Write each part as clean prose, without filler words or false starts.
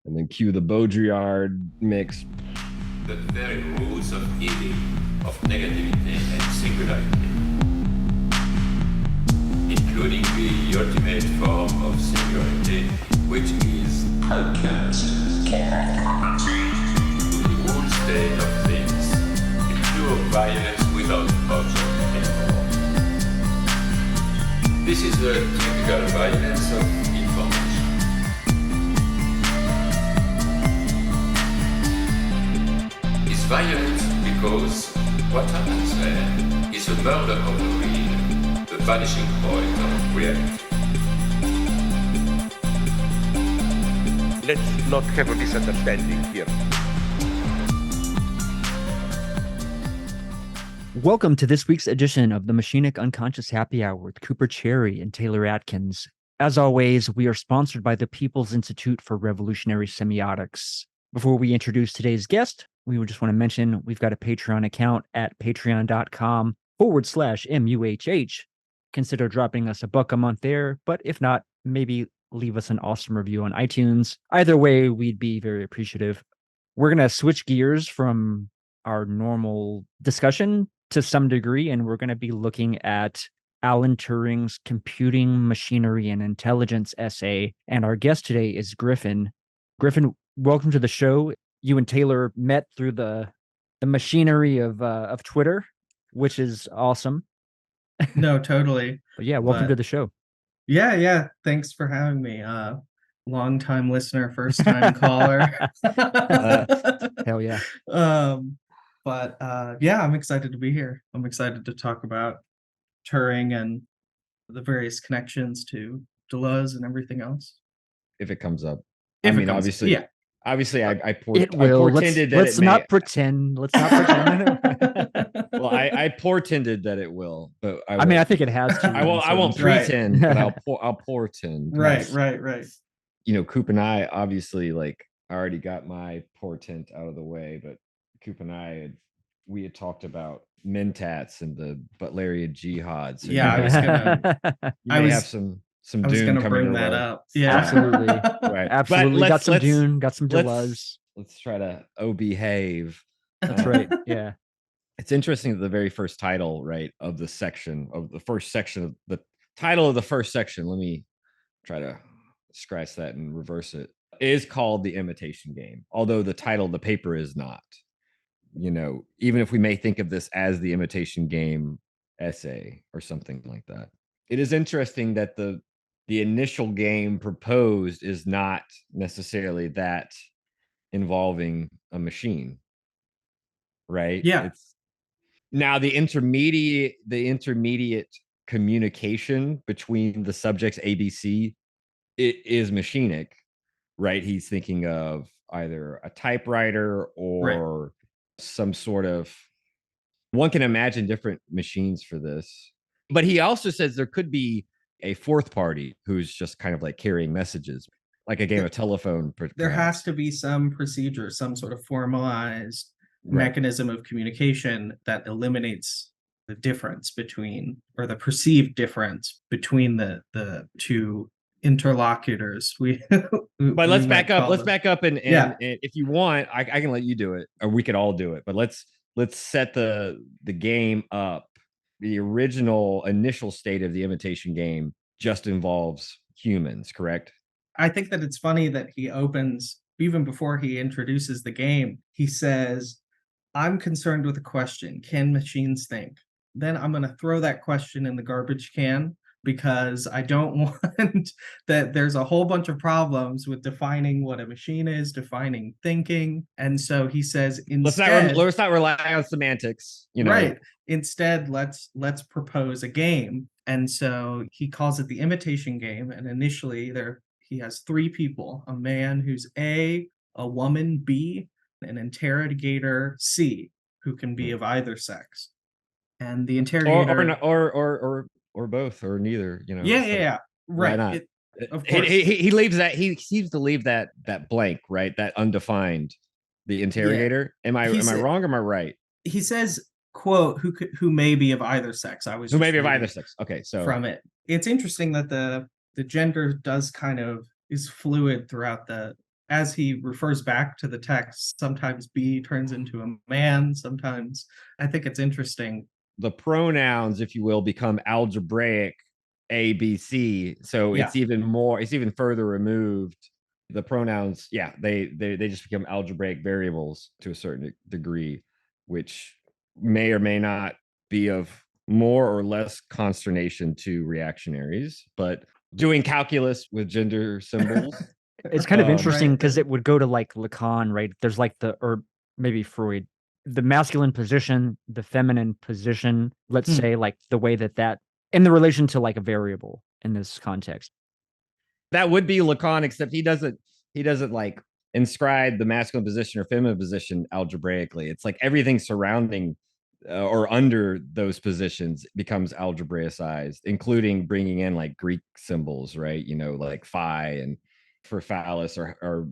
And then cue the Baudrillard mix. The very rules of healing, of negativity and singularity, including the ultimate form of singularity, which is outcast, the whole state of things, the pure violence without object anymore. This is the typical violence of information. It's violent because what happens there is a murder of the real, the vanishing point of reality. Let's not have a misunderstanding here. Welcome to this week's edition of the Machinic Unconscious Happy Hour with Cooper Cherry and Taylor Atkins. As always, we are sponsored by the People's Institute for Revolutionary Semiotics. Before we introduce today's guest, we would just want to mention we've got a Patreon account at patreon.com/MUHH. Consider dropping us $1 a month there, but if not, maybe leave us an awesome review on iTunes. Either way, we'd be very appreciative. We're going to switch gears from our normal discussion to some degree, and we're going to be looking at Alan Turing's Computing, Machinery, and Intelligence essay. And our guest today is Griffin. Griffin, welcome to the show. You and Taylor met through the machinery of Twitter, which is awesome. No, totally. But yeah, welcome to the show. Yeah. Thanks for having me. Long time listener, first time caller. Hell yeah. Yeah, I'm excited to be here. I'm excited to talk about Turing and the various connections to Deleuze and everything else. If it comes up. Obviously, yeah. Obviously, I It will. I portended Let's that not pretend. Let's not pretend. Well, I portended that it will, but I mean, I think it has to. I won't pretend, but I'll portend. Right. You know, Coop and I obviously I already got my portent out of the way, but Coop and we had talked about mentats and the Butlerian jihad. So Yeah, I was gonna. have some I was Dune gonna coming bring your that way. up. Yeah, Absolutely. Right. Absolutely. But Got some Dune, got some Deleuze. Let's try to behave. That's right. Yeah. It's interesting that the very first title, right, of the first section of the title of the first section, let me try to scratch that and reverse it, is called The Imitation Game, although the title of the paper is not. You know, even if we may think of this as the Imitation Game essay or something like that. It is interesting that the initial game proposed is not necessarily that involving a machine, right? Yeah. It's now the intermediate communication between the subjects ABC, it is machinic, right? He's thinking of either a typewriter or some sort of, one can imagine different machines for this. But he also says there could be a fourth party who's just kind of like carrying messages, like a game of telephone. There has to be some procedure, some sort of formalized mechanism of communication that eliminates the difference between, or the perceived difference between the two interlocutors. But let's back up. Let's back up and if you want, I can let you do it, or we could all do it. But let's set the game up. The original initial state of the Imitation Game just involves humans, correct? I think that it's funny that he opens, even before he introduces the game, he says, I'm concerned with a question. Can machines think? Then I'm going to throw that question in the garbage can because I don't want that. There's a whole bunch of problems with defining what a machine is, defining thinking. And so he says, instead, let's not rely on semantics, you know. Right. Instead, let's propose a game. And so he calls it the Imitation Game. And initially he has three people: a man who's A woman B, an interrogator C, who can be of either sex. And the interrogator or both or neither, you know. Yeah. Right. Of course. He leaves that, he seems to leave that blank, right? That undefined, the interrogator. Yeah. Am I wrong or am I right? He says, quote, who may be of either sex. Who may be of either sex. Okay, so from it. It's interesting that the gender does kind of is fluid throughout the as he refers back to the text, sometimes B turns into a man, sometimes. I think it's interesting. The pronouns, if you will, become algebraic A, B, C. So Yeah. it's even further removed. The pronouns, yeah, they just become algebraic variables to a certain degree, which may or may not be of more or less consternation to reactionaries. But doing calculus with gender symbols, It's kind of interesting Right. because it would go to like Lacan, right? There's like or maybe Freud, the masculine position, the feminine position, let's Hmm. say, like the way that in the relation to like a variable in this context. that would be Lacan, except he doesn't like inscribe the masculine position or feminine position algebraically. It's like everything surrounding or under those positions becomes algebraicized, including bringing in like Greek symbols, right? Like phi and for phallus or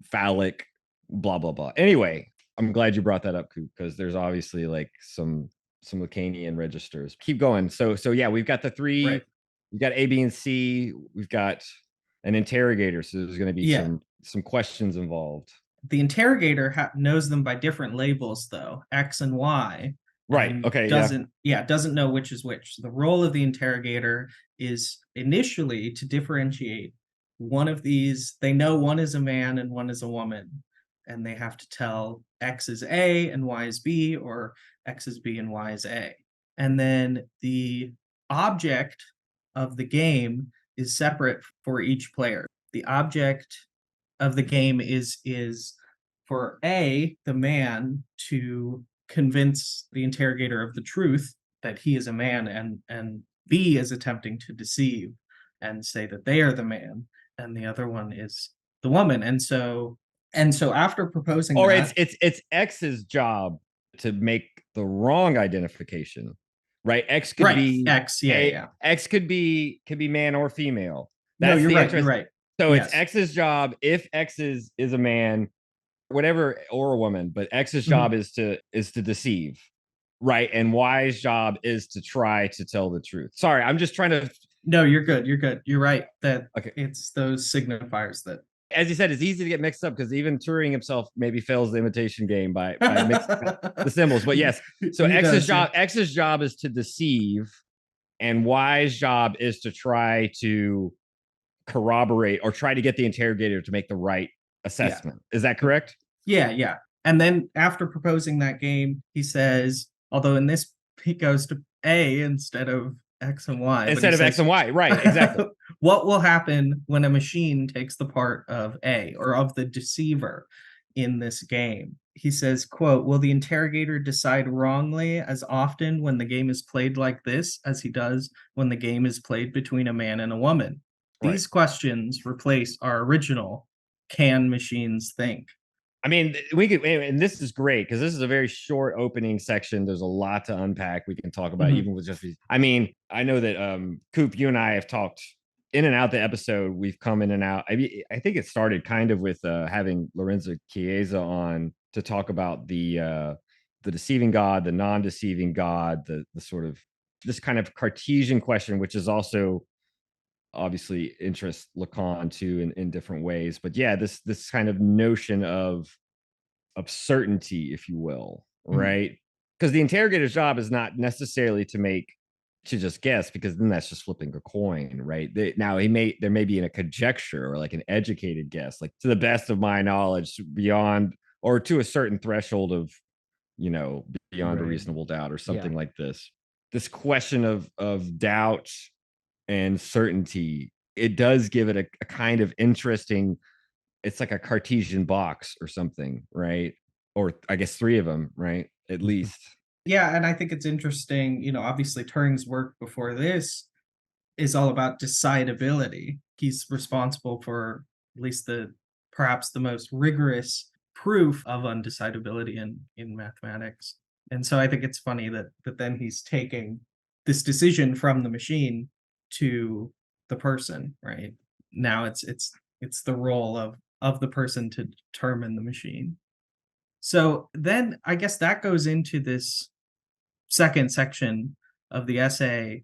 phallic, blah blah blah. Anyway, I'm glad you brought that up, Coop, because there's obviously like some Lacanian registers. Keep going. So yeah, we've got the three. Right. We've got A, B, and C. We've got an interrogator, so there's going to be Yeah. some questions involved. The interrogator knows them by different labels, though, X and Y. Right. And Okay. doesn't know which is which. So the role of the interrogator is initially to differentiate one of these. They know one is a man and one is a woman, and they have to tell X is A and Y is B, or X is B and Y is A. And then the object of the game is separate for each player. The object of the game is for A, the man, to convince the interrogator of the truth that he is a man, and B is attempting to deceive and say that they are the man, and the other one is the woman. And so after proposing Or that, it's X's job to make the wrong identification, right? X could right, be X, yeah, yeah. X could be man or female. No, That's you're the right, interest. you're right. So it's Yes. X's job, if X is a man, whatever, or a woman, but X's Mhm. job is to deceive, right? And Y's job is to try to tell the truth. Sorry, I'm just trying to. No, you're good. You're good. You're right that Okay. it's those signifiers that As you said, it's easy to get mixed up because even Turing himself maybe fails the imitation game by mixing the symbols. But yes, so He X's does, yeah. job is to deceive, and Y's job is to try to corroborate or try to get the interrogator to make the right assessment. Is that correct? Yeah, yeah. And then after proposing that game, he says, although in this he goes to A instead of X and Y. Instead of X and Y, right? Exactly. What will happen when a machine takes the part of A, or of the deceiver in this game? He says, quote, will the interrogator decide wrongly as often when the game is played like this as he does when the game is played between a man and a woman? Right. These questions replace our original, can machines think? I mean, we could, and this is great because this is a very short opening section. There's a lot to unpack. We can talk about even with just. I mean, I know that Coop, you and I have talked in and out the episode. We've come in and out. I mean, I think it started kind of with having Lorenzo Chiesa on to talk about the deceiving God, the non-deceiving God, the sort of this kind of Cartesian question, which is also obviously interests Lacan too in different ways. But yeah, this kind of notion of certainty, if you will, right? Because the interrogator's job is not necessarily to just guess, because then that's just flipping a coin, right? Now there may be in a conjecture or like an educated guess, like to the best of my knowledge, beyond or to a certain threshold of beyond a Right. reasonable doubt or something like this. This question of doubt and certainty, it does give it a kind of interesting, it's like a Cartesian box or something, right? Or I guess three of them, right? At least. Yeah, and I think it's interesting, obviously Turing's work before this is all about decidability. He's responsible for at least perhaps the most rigorous proof of undecidability in mathematics. And so I think it's funny that then he's taking this decision from the machine to the person, right? Now it's the role of the person to determine the machine. So then I guess that goes into this second section of the essay.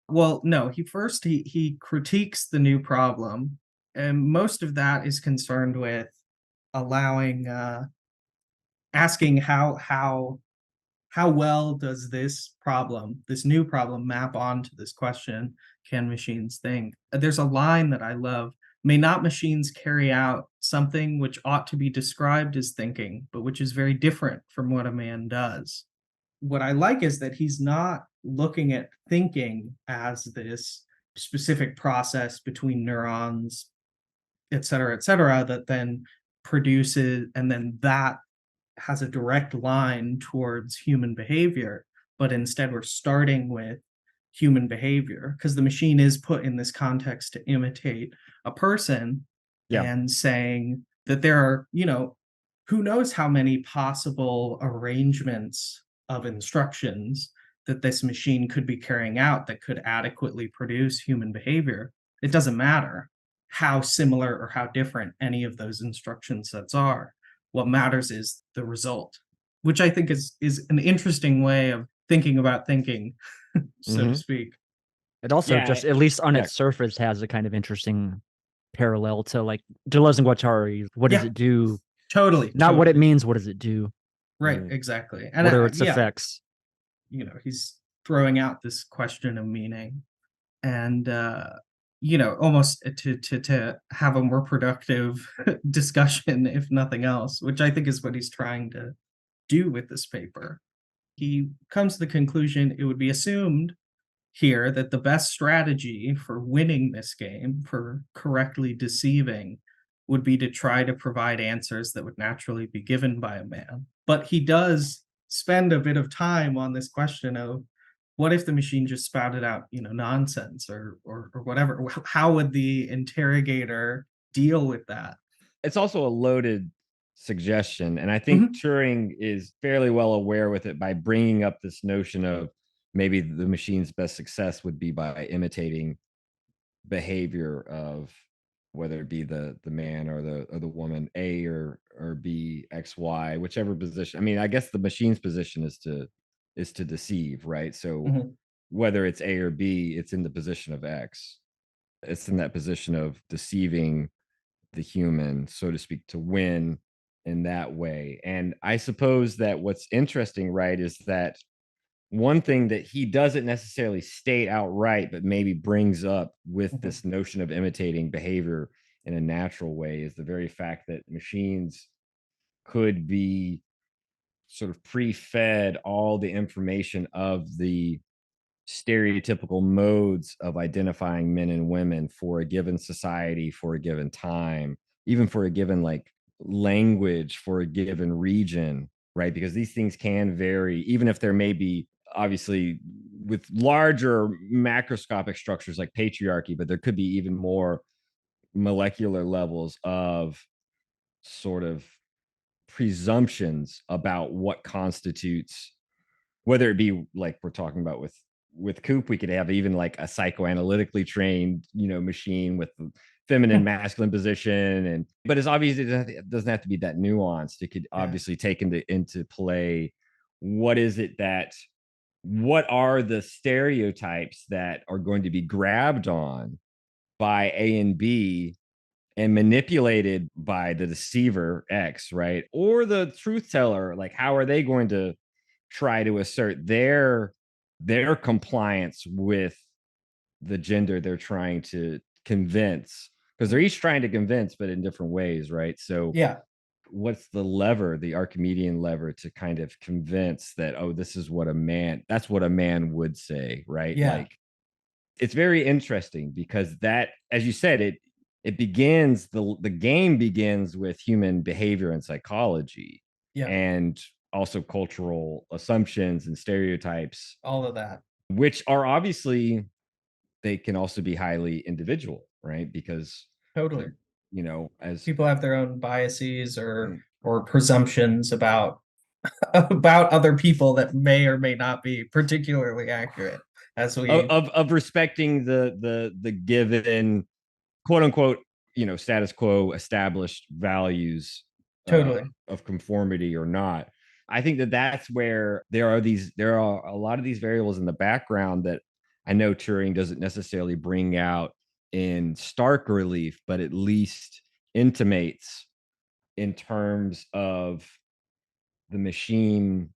Well, no, he critiques the new problem, And most of that is concerned with allowing asking how well does this problem, this new problem, map onto this question, can machines think? There's a line that I love: may not machines carry out something which ought to be described as thinking, but which is very different from what a man does? What I like is that he's not looking at thinking as this specific process between neurons, et cetera, that then produces, and then that has a direct line towards human behavior. But instead, we're starting with human behavior because the machine is put in this context to imitate a person, Yeah. and saying that there are, who knows how many possible arrangements of instructions that this machine could be carrying out that could adequately produce human behavior. It doesn't matter how similar or how different any of those instruction sets are. What matters is the result, which I think is an interesting way of thinking about thinking, so to Mhm. speak. It also Yeah, just, at least on yeah. its surface, has a kind of interesting parallel to like Deleuze and Guattari. What does Yeah. it do? Totally. Not what it totally. means. What does it do? Right, Mhm. exactly. And What are its yeah, effects? he's throwing out this question of meaning, and almost to have a more productive discussion, if nothing else, which I think is what he's trying to do with this paper. He comes to the conclusion it would be assumed here that the best strategy for winning this game, for correctly deceiving, would be to try to provide answers that would naturally be given by a man. But he does spend a bit of time on this question of what if the machine just spouted out, nonsense or whatever? How would the interrogator deal with that? It's also a loaded suggestion, and I think Mhm. Turing is fairly well aware with it by bringing up this notion of maybe the machine's best success would be by imitating behavior of whether it be the man or the woman, A or B, X, Y, whichever position. I mean, I guess the machine's position is to deceive, right? So Mhm. whether it's A or B, it's in the position of X. It's in that position of deceiving the human, so to speak, to win in that way. And I suppose that what's interesting, right, is that one thing that he doesn't necessarily state outright, but maybe brings up with Mhm. this notion of imitating behavior in a natural way is the very fact that machines could be sort of pre-fed all the information of the stereotypical modes of identifying men and women for a given society, for a given time, even for a given like language, for a given region, right? Because these things can vary, even if there may be obviously with larger macroscopic structures like patriarchy, but there could be even more molecular levels of sort of presumptions about what constitutes, whether it be like we're talking about with Coop, we could have even like a psychoanalytically trained, machine with the feminine, Hmm. masculine position, and but it's obvious it doesn't have to be that nuanced. It could Yeah. obviously take into play what is it that what are the stereotypes that are going to be grabbed on by A and B and manipulated by the deceiver X, right? Or the truth teller, like how are they going to try to assert their compliance with the gender they're trying to convince? Because they're each trying to convince, but in different ways, right? So Yeah. what's the lever, the Archimedean lever to kind of convince that, oh, this is what a man, that's what a man would say, right? Yeah. Like it's very interesting because that, as you said, it begins the game begins with human behavior and psychology, Yeah. and also cultural assumptions and stereotypes, All of that. which are obviously they can also be highly individual, right? Because Totally. as People have their own biases or mm, presumptions about about other people that may or may not be particularly accurate, as we of respecting the given quote unquote status quo established values totally. of conformity or not. I think that that's where there are a lot of these variables in the background that I know Turing doesn't necessarily bring out in stark relief, but at least intimates in terms of the machine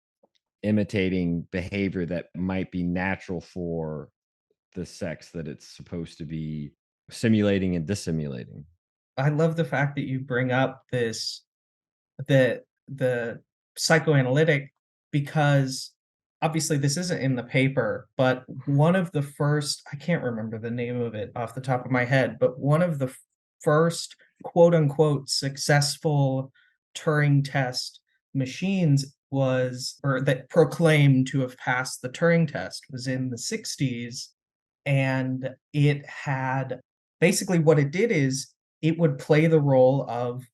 imitating behavior that might be natural for the sex that it's supposed to be simulating and dissimulating. I love the fact that you bring up the psychoanalytic, because obviously this isn't in the paper, but one of the first, I can't remember the name of it off the top of my head, but one of the first quote unquote successful Turing test machines was, or that proclaimed to have passed the Turing test, was in the 60s. And it had, basically what it did is it would play the role of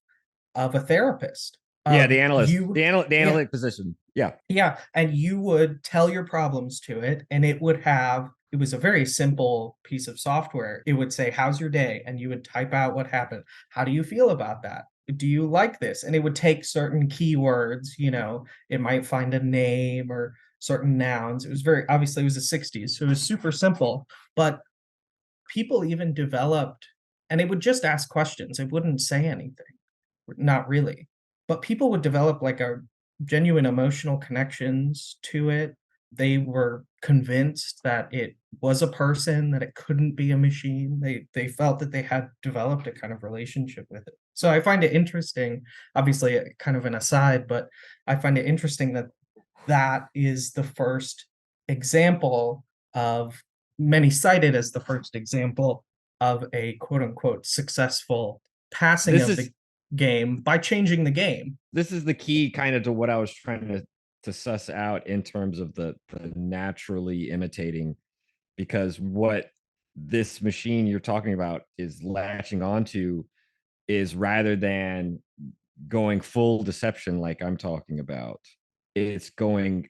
a therapist. Yeah, Of you, the yeah, analytic position. Yeah. yeah, and you would tell your problems to it, and it was a very simple piece of software. It would say, "How's your day?" And you would type out what happened. "How do you feel about that? Do you like this?" And it would take certain keywords, it might find a name or certain nouns. It was very, obviously it was the 60s, so it was super simple, but people even developed, and it would just ask questions. It wouldn't say anything. Not really. But people would develop like a genuine emotional connections to it. They were convinced that it was a person, that it couldn't be a machine. They felt that they had developed a kind of relationship with it. So I find it interesting, obviously kind of an aside, but I find it interesting that that is the first example of, many cited as the first example of a quote unquote successful passing This of is the game by changing the game. this is the key kind of to what I was trying to suss out in terms of the naturally imitating, because what this machine you're talking about is latching onto is, rather than going full deception like I'm talking about, it's going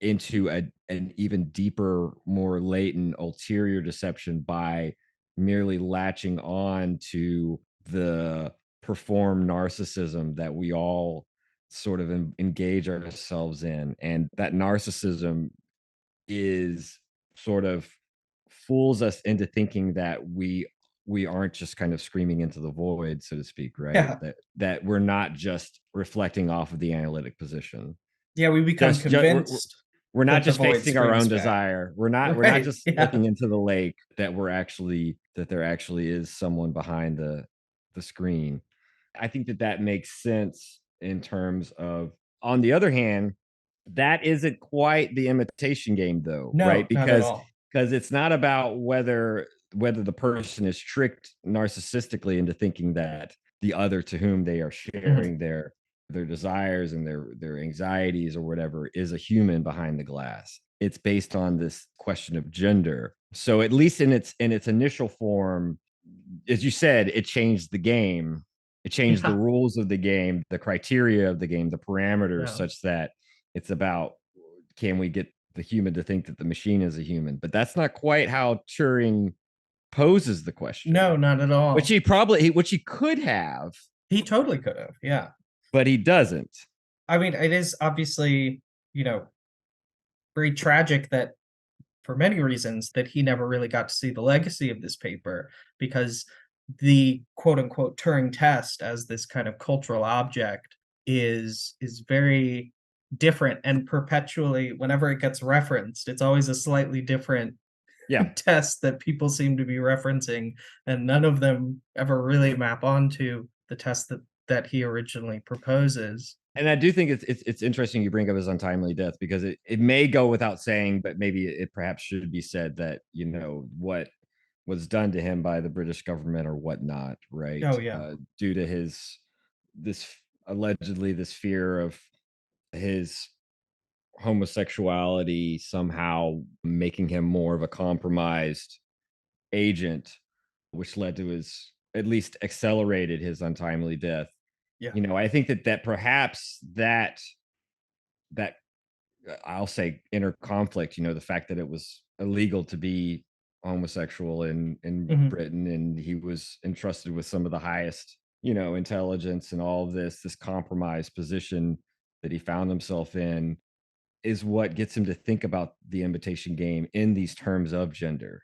into an even deeper, more latent, ulterior deception by merely latching on to the perform narcissism that we all sort of engage ourselves in. And that narcissism is sort of fools us into thinking that we aren't just kind of screaming into the void, so to speak, right? Yeah. That we're not just reflecting off of the analytic position. Yeah, we become Just convinced we're not that the just void facing our screams own back. desire. We're not Right. just Yeah. looking into the lake, that there actually is someone behind the screen. I think that makes sense in terms of, on the other hand, that isn't quite the imitation game though, right? No, not at all. Because it's not about whether the person is tricked narcissistically into thinking that the other to whom they are Mhm. sharing their desires and their anxieties or whatever is a human behind the glass. It's based on this question of gender. So at least in its initial form, as you said, it changed the game. It changed the Yeah. rules of the game, the criteria of the game, the parameters, No. such that it's about, can we get the human to think that the machine is a human? But that's not quite how Turing poses the question, No, not at all. which he could have, He totally could have. Yeah. but he doesn't. I mean, it is obviously, you know, very tragic that, for many reasons, that he never really got to see the legacy of this paper, because the quote unquote Turing test as this kind of cultural object is very different, and perpetually whenever it gets referenced, it's always a slightly different Yeah. test that people seem to be referencing, and none of them ever really map onto the test that he originally proposes. And I do think it's interesting you bring up his untimely death, because it may go without saying, but maybe it perhaps should be said, that what was done to him by the British government or whatnot, right? Oh yeah. Due to this allegedly this fear of his homosexuality somehow making him more of a compromised agent, which led to his, at least accelerated his untimely death. Yeah. I think that perhaps that I'll say inner conflict, the fact that it was illegal to be homosexual in Mhm. Britain, and he was entrusted with some of the highest, intelligence, and all of this compromised position that he found himself in, is what gets him to think about the imitation game in these terms of gender.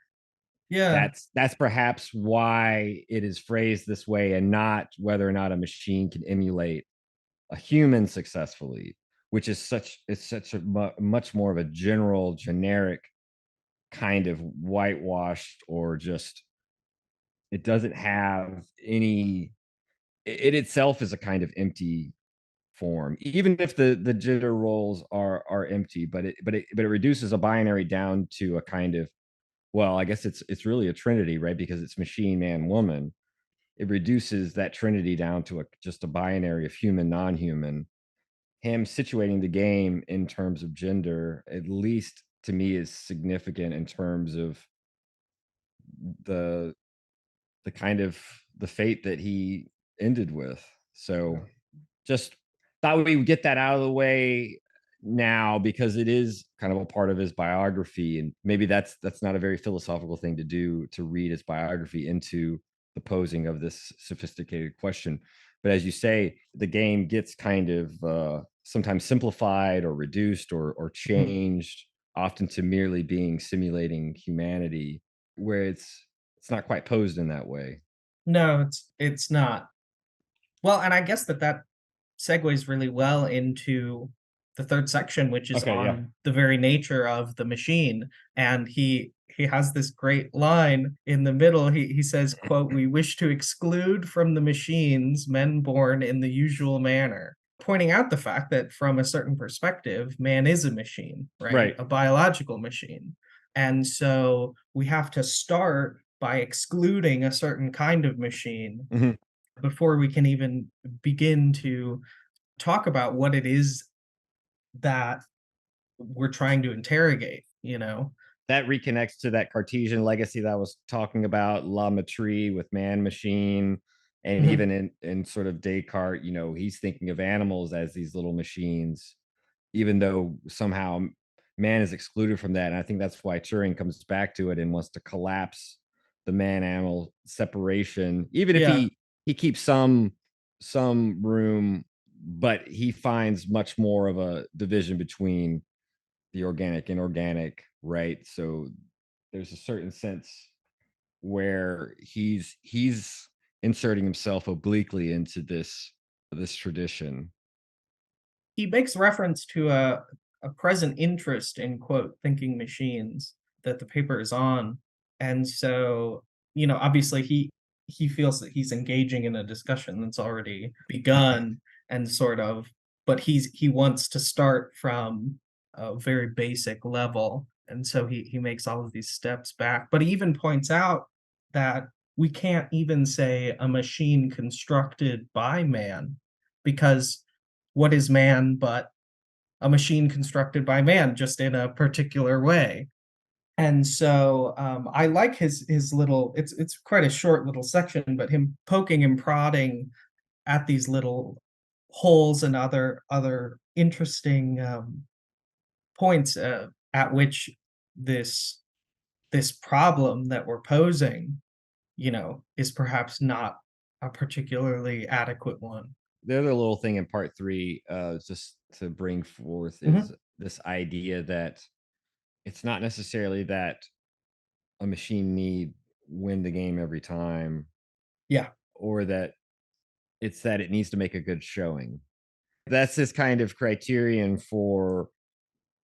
Yeah. That's perhaps why it is phrased this way, and not whether or not a machine can emulate a human successfully, which is such a much more of a general, generic kind of whitewashed, or just, it doesn't have any, it itself is a kind of empty form, even if the jitter rolls are empty, but it reduces a binary down to a kind of, well, I guess it's really a trinity, right? Because it's machine, man, woman. It reduces that trinity down to just a binary of human, non-human. Him situating the game in terms of gender, at least to me, is significant in terms of the the kind of the fate that he ended with. So just thought we would get that out of the way now, because it is kind of a part of his biography, and maybe that's not a very philosophical thing to do, to read his biography into the posing of this sophisticated question. But as you say, the game gets kind of sometimes simplified or reduced or Mhm. changed, often to merely being simulating humanity, where it's not quite posed in that way. No, it's not. Well, and I guess that segues really well into the third section, which is Okay, yeah. on the very nature of the machine. And he has this great line in the middle. He says, quote, "We wish to exclude from the machines men born in the usual manner," pointing out the fact that from a certain perspective, man is a machine, right? Right. A biological machine. And so we have to start by excluding a certain kind of machine Mhm. before we can even begin to talk about what it is that we're trying to interrogate, you know? That reconnects to that Cartesian legacy that I was talking about, La Mettrie with man machine. And Mhm. even in sort of Descartes, he's thinking of animals as these little machines, even though somehow man is excluded from that. And I think that's why Turing comes back to it and wants to collapse the man animal separation, even if Yeah. he keeps some room, but he finds much more of a division between the organic and inorganic, right? So there's a certain sense where he's inserting himself obliquely into this tradition. He makes reference to a present interest in, quote, "thinking machines" that the paper is on. And so, obviously he feels that he's engaging in a discussion that's already begun and sort of, but he wants to start from a very basic level. And so he makes all of these steps back. But he even points out that we can't even say a machine constructed by man, because what is man but a machine constructed by man, just in a particular way? And so I like his little. It's quite a short little section, but him poking and prodding at these little holes and other interesting points at which this this problem that we're posing, is perhaps not a particularly adequate one. The other little thing in part three, just to bring forth, is Mhm. this idea that it's not necessarily that a machine need win the game every time, Yeah, or that it's that it needs to make a good showing. That's this kind of criterion for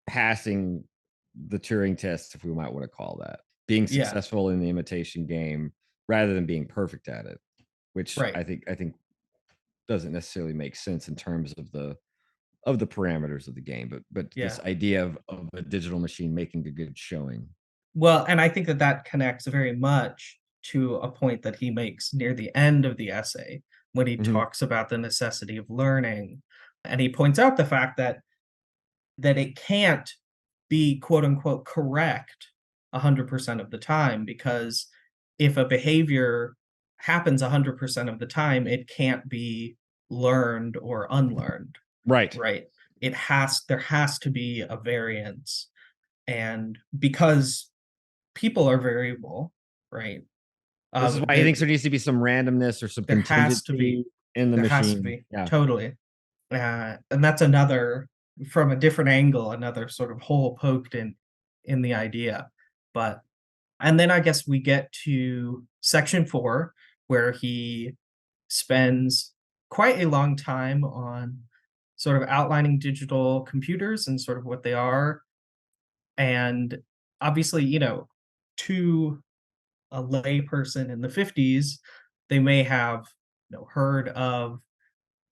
passing the Turing test, if we might want to call that, being yeah, successful in the imitation game rather than being perfect at it, which right, I think doesn't necessarily make sense in terms of the parameters of the game, but this yeah. idea of a digital machine making a good showing. Well, and I think that connects very much to a point that he makes near the end of the essay when he Mhm. talks about the necessity of learning. And he points out the fact that it can't be quote unquote correct 100% of the time, because if a behavior happens 100% of the time, it can't be learned or unlearned, Right. right? There has to be a variance. And because people are variable, right? This is why he That thinks there needs to be some randomness or some there has to contingency be in the there has to machine. be Yeah. totally. And that's another, from a different angle, another sort of hole poked in the idea. But And then I guess we get to section 4, where he spends quite a long time on sort of outlining digital computers and sort of what they are. And obviously, to a lay person in the 50s, they may have heard of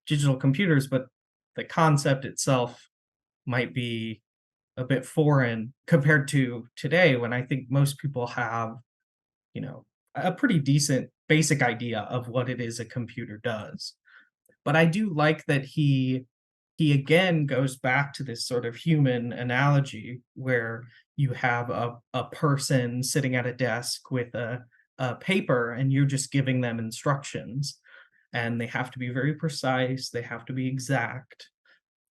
digital computers, but the concept itself might be a bit foreign compared to today, when I think most people have, a pretty decent basic idea of what it is a computer does. But I do like that he again goes back to this sort of human analogy where you have a person sitting at a desk with a paper, and you're just giving them instructions, and they have to be very precise, they have to be exact,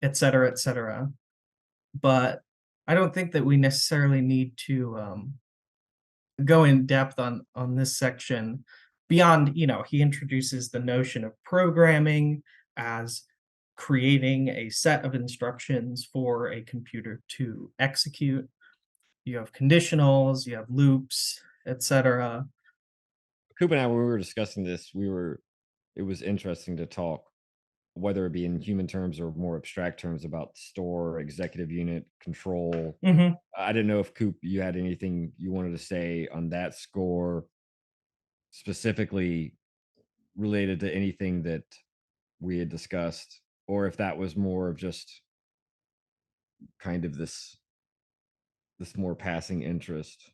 et cetera, et cetera. But I don't think that we necessarily need to go in depth on this section beyond, he introduces the notion of programming as creating a set of instructions for a computer to execute. You have conditionals, you have loops, etc. Coop and I, when we were discussing this, it was interesting to talk, whether it be in human terms or more abstract terms, about store, executive unit, control. Hmm. I didn't know if Coop, you had anything you wanted to say on that score, specifically related to anything that we had discussed, or if that was more of just kind of this more passing interest.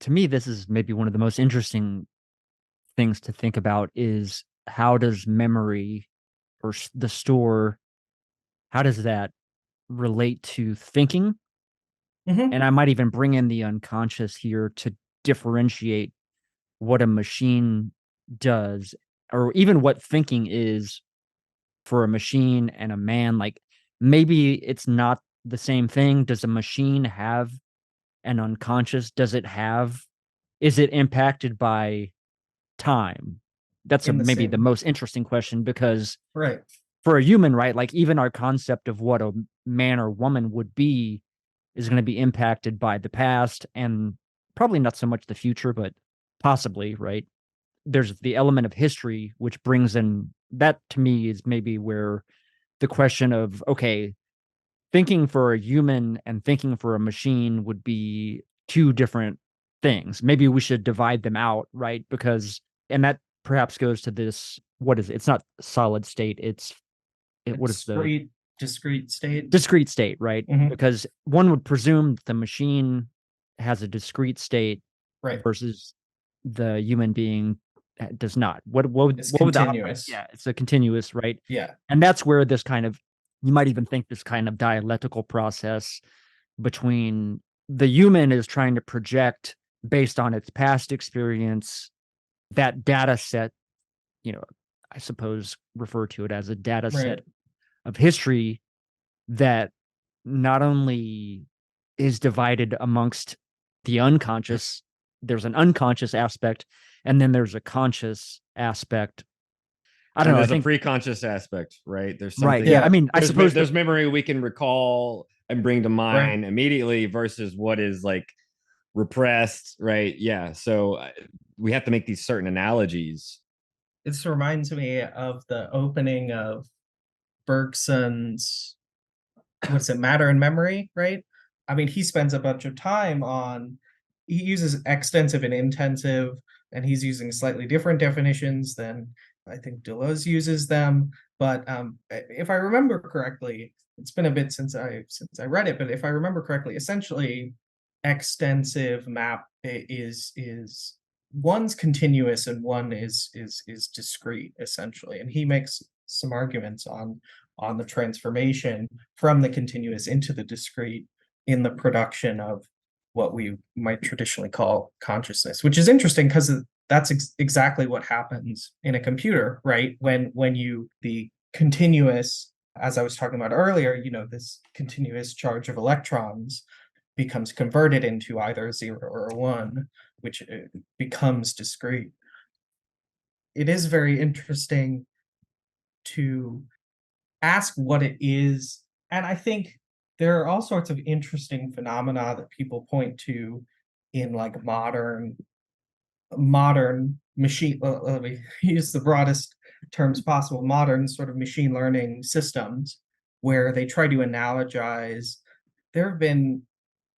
To me, this is maybe one of the most interesting things to think about is how does memory or the store, how does that relate to thinking? Hmm. And I might even bring in the unconscious here to differentiate what a machine does, or even what thinking is for a machine and a man. Like, maybe it's not the same thing. Does a machine have an unconscious? Is it impacted by time? That's In the maybe the same, most interesting question, because right. for a human, right? Like, even our concept of what a man or woman would be is going to be impacted by the past, and probably not so much the future, but possibly, right? There's the element of history, which brings in that, to me, is maybe where the question of, okay, thinking for a human and thinking for a machine would be two different things. Maybe we should divide them out, right? Because, and that perhaps goes to this, what is it? It's not solid state. What is the Discrete state. discrete state, right? Hmm. Because one would presume the machine has a discrete state Right. versus the human being does not. It's What would the continuous. yeah, it's a continuous, right? Yeah. And that's where this kind of, you might even think, this kind of dialectical process between the human is trying to project based on its past experience, that data set, you know, I suppose refer to it as a data Right. set of history that not only is divided amongst the unconscious, there's an unconscious aspect, and then there's a conscious aspect. I don't And know. I there's a think, pre-conscious aspect, right? There's right. something. Yeah. I Yeah. mean, I suppose There's memory we can recall and bring to Right. mind immediately versus what is like repressed, right? Yeah. So we have to make these certain analogies. This reminds me of the opening of Bergson's, what's it, Matter and Memory, right? I mean, he spends a bunch of time on, he uses extensive and intensive, and he's using slightly different definitions than I think Deleuze uses them. But if I remember correctly, it's been a bit since I read it, but if I remember correctly, essentially extensive map is one's continuous and one is discrete, essentially. And he makes some arguments on the transformation from the continuous into the discrete in the production of what we might traditionally call consciousness, which is interesting because that's exactly what happens in a computer, right? When you, the continuous, as I was talking about earlier, this continuous charge of electrons becomes converted into either a 0 or a 1, which becomes discrete. It is very interesting to ask what it is. And I think there are all sorts of interesting phenomena that people point to in like modern machine, let me use the broadest terms possible, modern sort of machine learning systems, where they try to analogize. There have been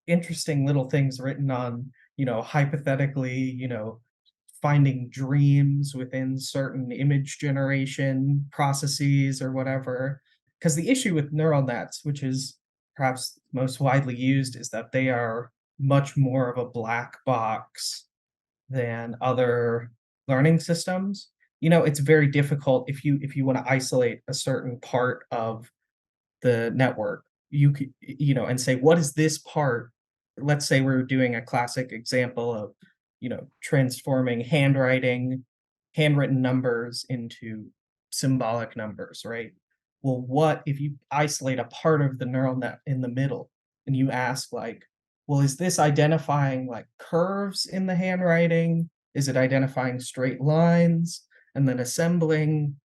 interesting little things written on, hypothetically, finding dreams within certain image generation processes or whatever. Because the issue with neural nets, which is perhaps most widely used, is that they are much more of a black box than other learning systems. It's very difficult if you want to isolate a certain part of the network, you could, and say, what is this part? Let's say we're doing a classic example of, transforming handwritten numbers into symbolic numbers, right? Well, what if you isolate a part of the neural net in the middle and you ask, like, well, is this identifying like curves in the handwriting? Is it identifying straight lines and then assembling,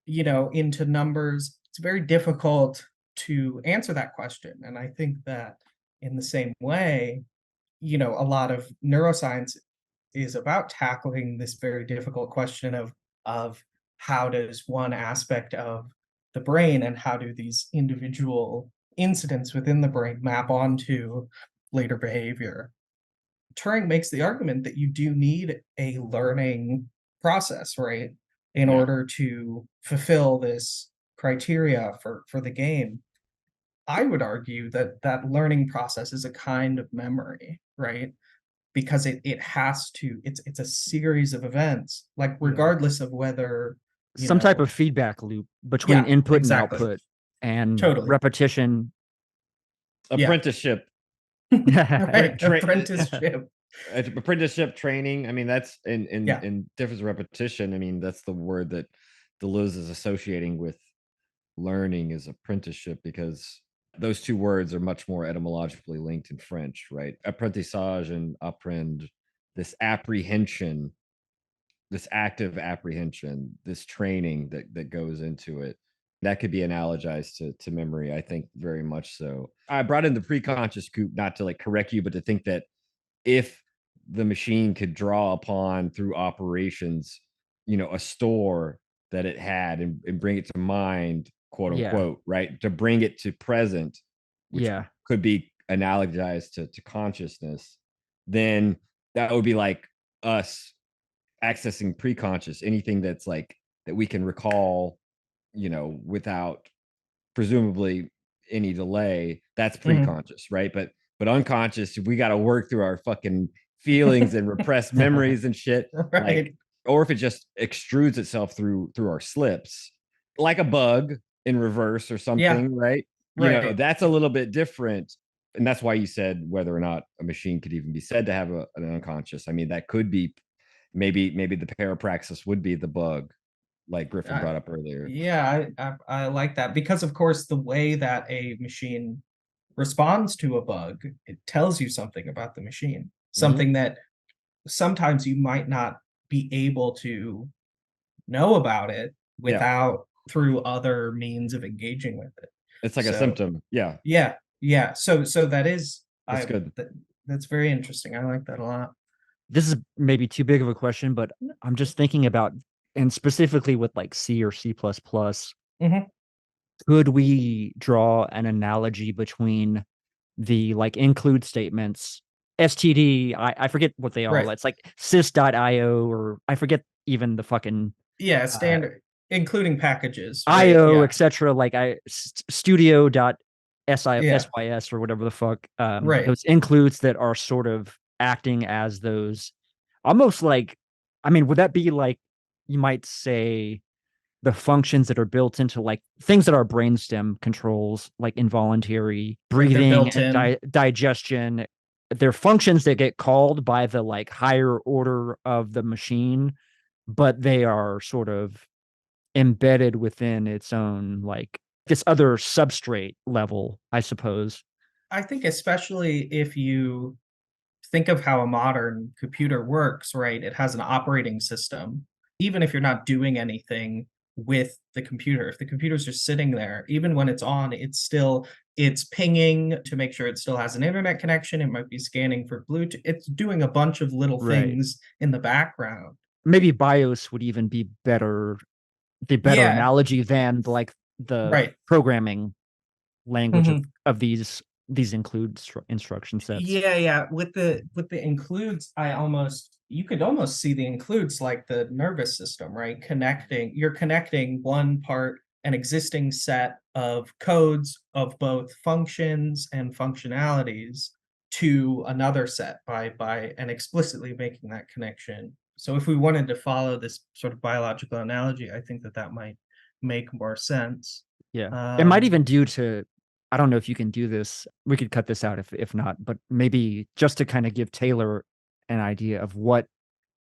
into numbers? It's very difficult to answer that question. And I think that in the same way, a lot of neuroscience is about tackling this very difficult question of how does one aspect of the brain and how do these individual incidents within the brain map onto later behavior. Turing makes the argument that you do need a learning process, right, in Yeah. order to fulfill this criteria for the game. I would argue that that learning process is a kind of memory, right? Because it has to, it's a series of events, like regardless of whether, Some type of feedback loop between yeah, input and exactly. output and Totally. repetition. Yeah. Apprenticeship. Right. Tra- Apprenticeship. Apprenticeship training. I mean, that's Yeah. in difference of repetition. I mean, that's the word that Deleuze is associating with learning is apprenticeship, because those two words are much more etymologically linked in French, right? Apprentissage and apprendre, this apprehension, this active apprehension, this training that goes into it. That could be analogized to memory, I think, very much so. I brought in the preconscious coop not to like correct you, but to think that if the machine could draw upon through operations, a store that it had and bring it to mind, quote Yeah. unquote, right? To bring it to present, which Yeah. could be analogized to consciousness, then that would be like us accessing preconscious, anything that's like that we can recall, without presumably any delay, that's Mhm. preconscious, right? But unconscious, we got to work through our fucking feelings and repressed memories and shit. Right. Like, or if it just extrudes itself through our slips, like a bug in reverse or Yeah. something, right? Right. That's a little bit different. And that's why you said whether or not a machine could even be said to have an unconscious. I mean, that could be maybe the parapraxis would be the bug, like Griffin Uh, brought up earlier. yeah, I like that, because of course the way that a machine responds to a bug, it tells you something about the machine, Mhm. something that sometimes you might not be able to know about it Yeah, without through other means of engaging with it. it's like a So symptom. Yeah, yeah. So that is, that's good. that's very interesting. I like that a lot. This is maybe too big of a question, but I'm just thinking about, and specifically with like C or C++, Mhm. could we draw an analogy between the like include statements, STD, I forget what they are. Right. It's like sys.io, or I forget even the fucking Yeah, uh, standard, including packages, right? IO, Yeah. etc. Like studio.sys Yeah. or whatever the fuck. Right. Those includes that are sort of acting as those almost like, I mean, would that be like, you might say, the functions that are built into like things that our brainstem controls, like involuntary Like they're breathing built and in. digestion. They're functions that get called by the like higher order of the machine, but they are sort of embedded within its own like this other substrate level, I suppose. I think especially if you think of how a modern computer works, right? It has an operating system. Even if you're not doing anything with the computer. If the computer's just sitting there, even when it's on, it's pinging to make sure it still has an internet connection. It might be scanning for Bluetooth. It's doing a bunch of little Right. things in the background. Maybe BIOS would even be the better Yeah, analogy than like the right. programming language Mhm. of these include instruction sets. Yeah. With the includes, you could almost see the includes like the nervous system, right? You're connecting one part, an existing set of codes of both functions and functionalities to another set by and explicitly making that connection. So if we wanted to follow this sort of biological analogy, I think that might make more sense. Yeah. It might Um, even due to, I don't know if you can do this. We could cut this out if not, but maybe just to kind of give Taylor an idea of what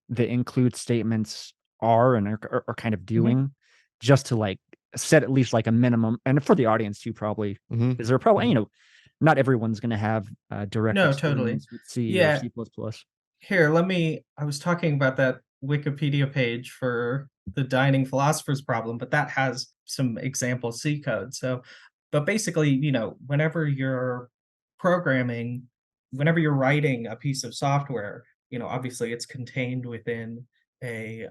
the include statements are and are kind of mhm, doing, just to like set at least like a minimum, and for the audience too, probably, Mhm. because they're probably, Mhm. not everyone's going to have direct no, totally. experience with C or Yeah, C++. here, I was talking about that Wikipedia page for the dining philosopher's problem, but that has some example C code. So, but basically, programming, whenever you're writing a piece of software, obviously a, it's contained within a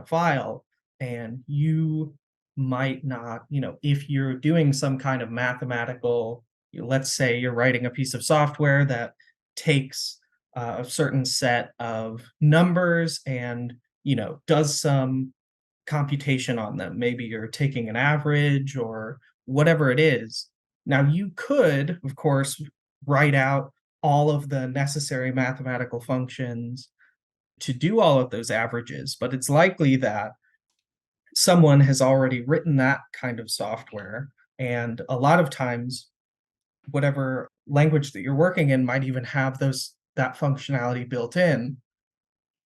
file, and you might not, if you're doing some kind of mathematical, let's say you're writing a piece of software that takes a certain set of numbers and, does some computation on them. Maybe you're taking an average or whatever it is. Now, you could, of course, write out all of the necessary mathematical functions to do all of those averages, but it's likely that someone has already written that kind of software. And a lot of times, whatever language that you're working in might even have that functionality built in.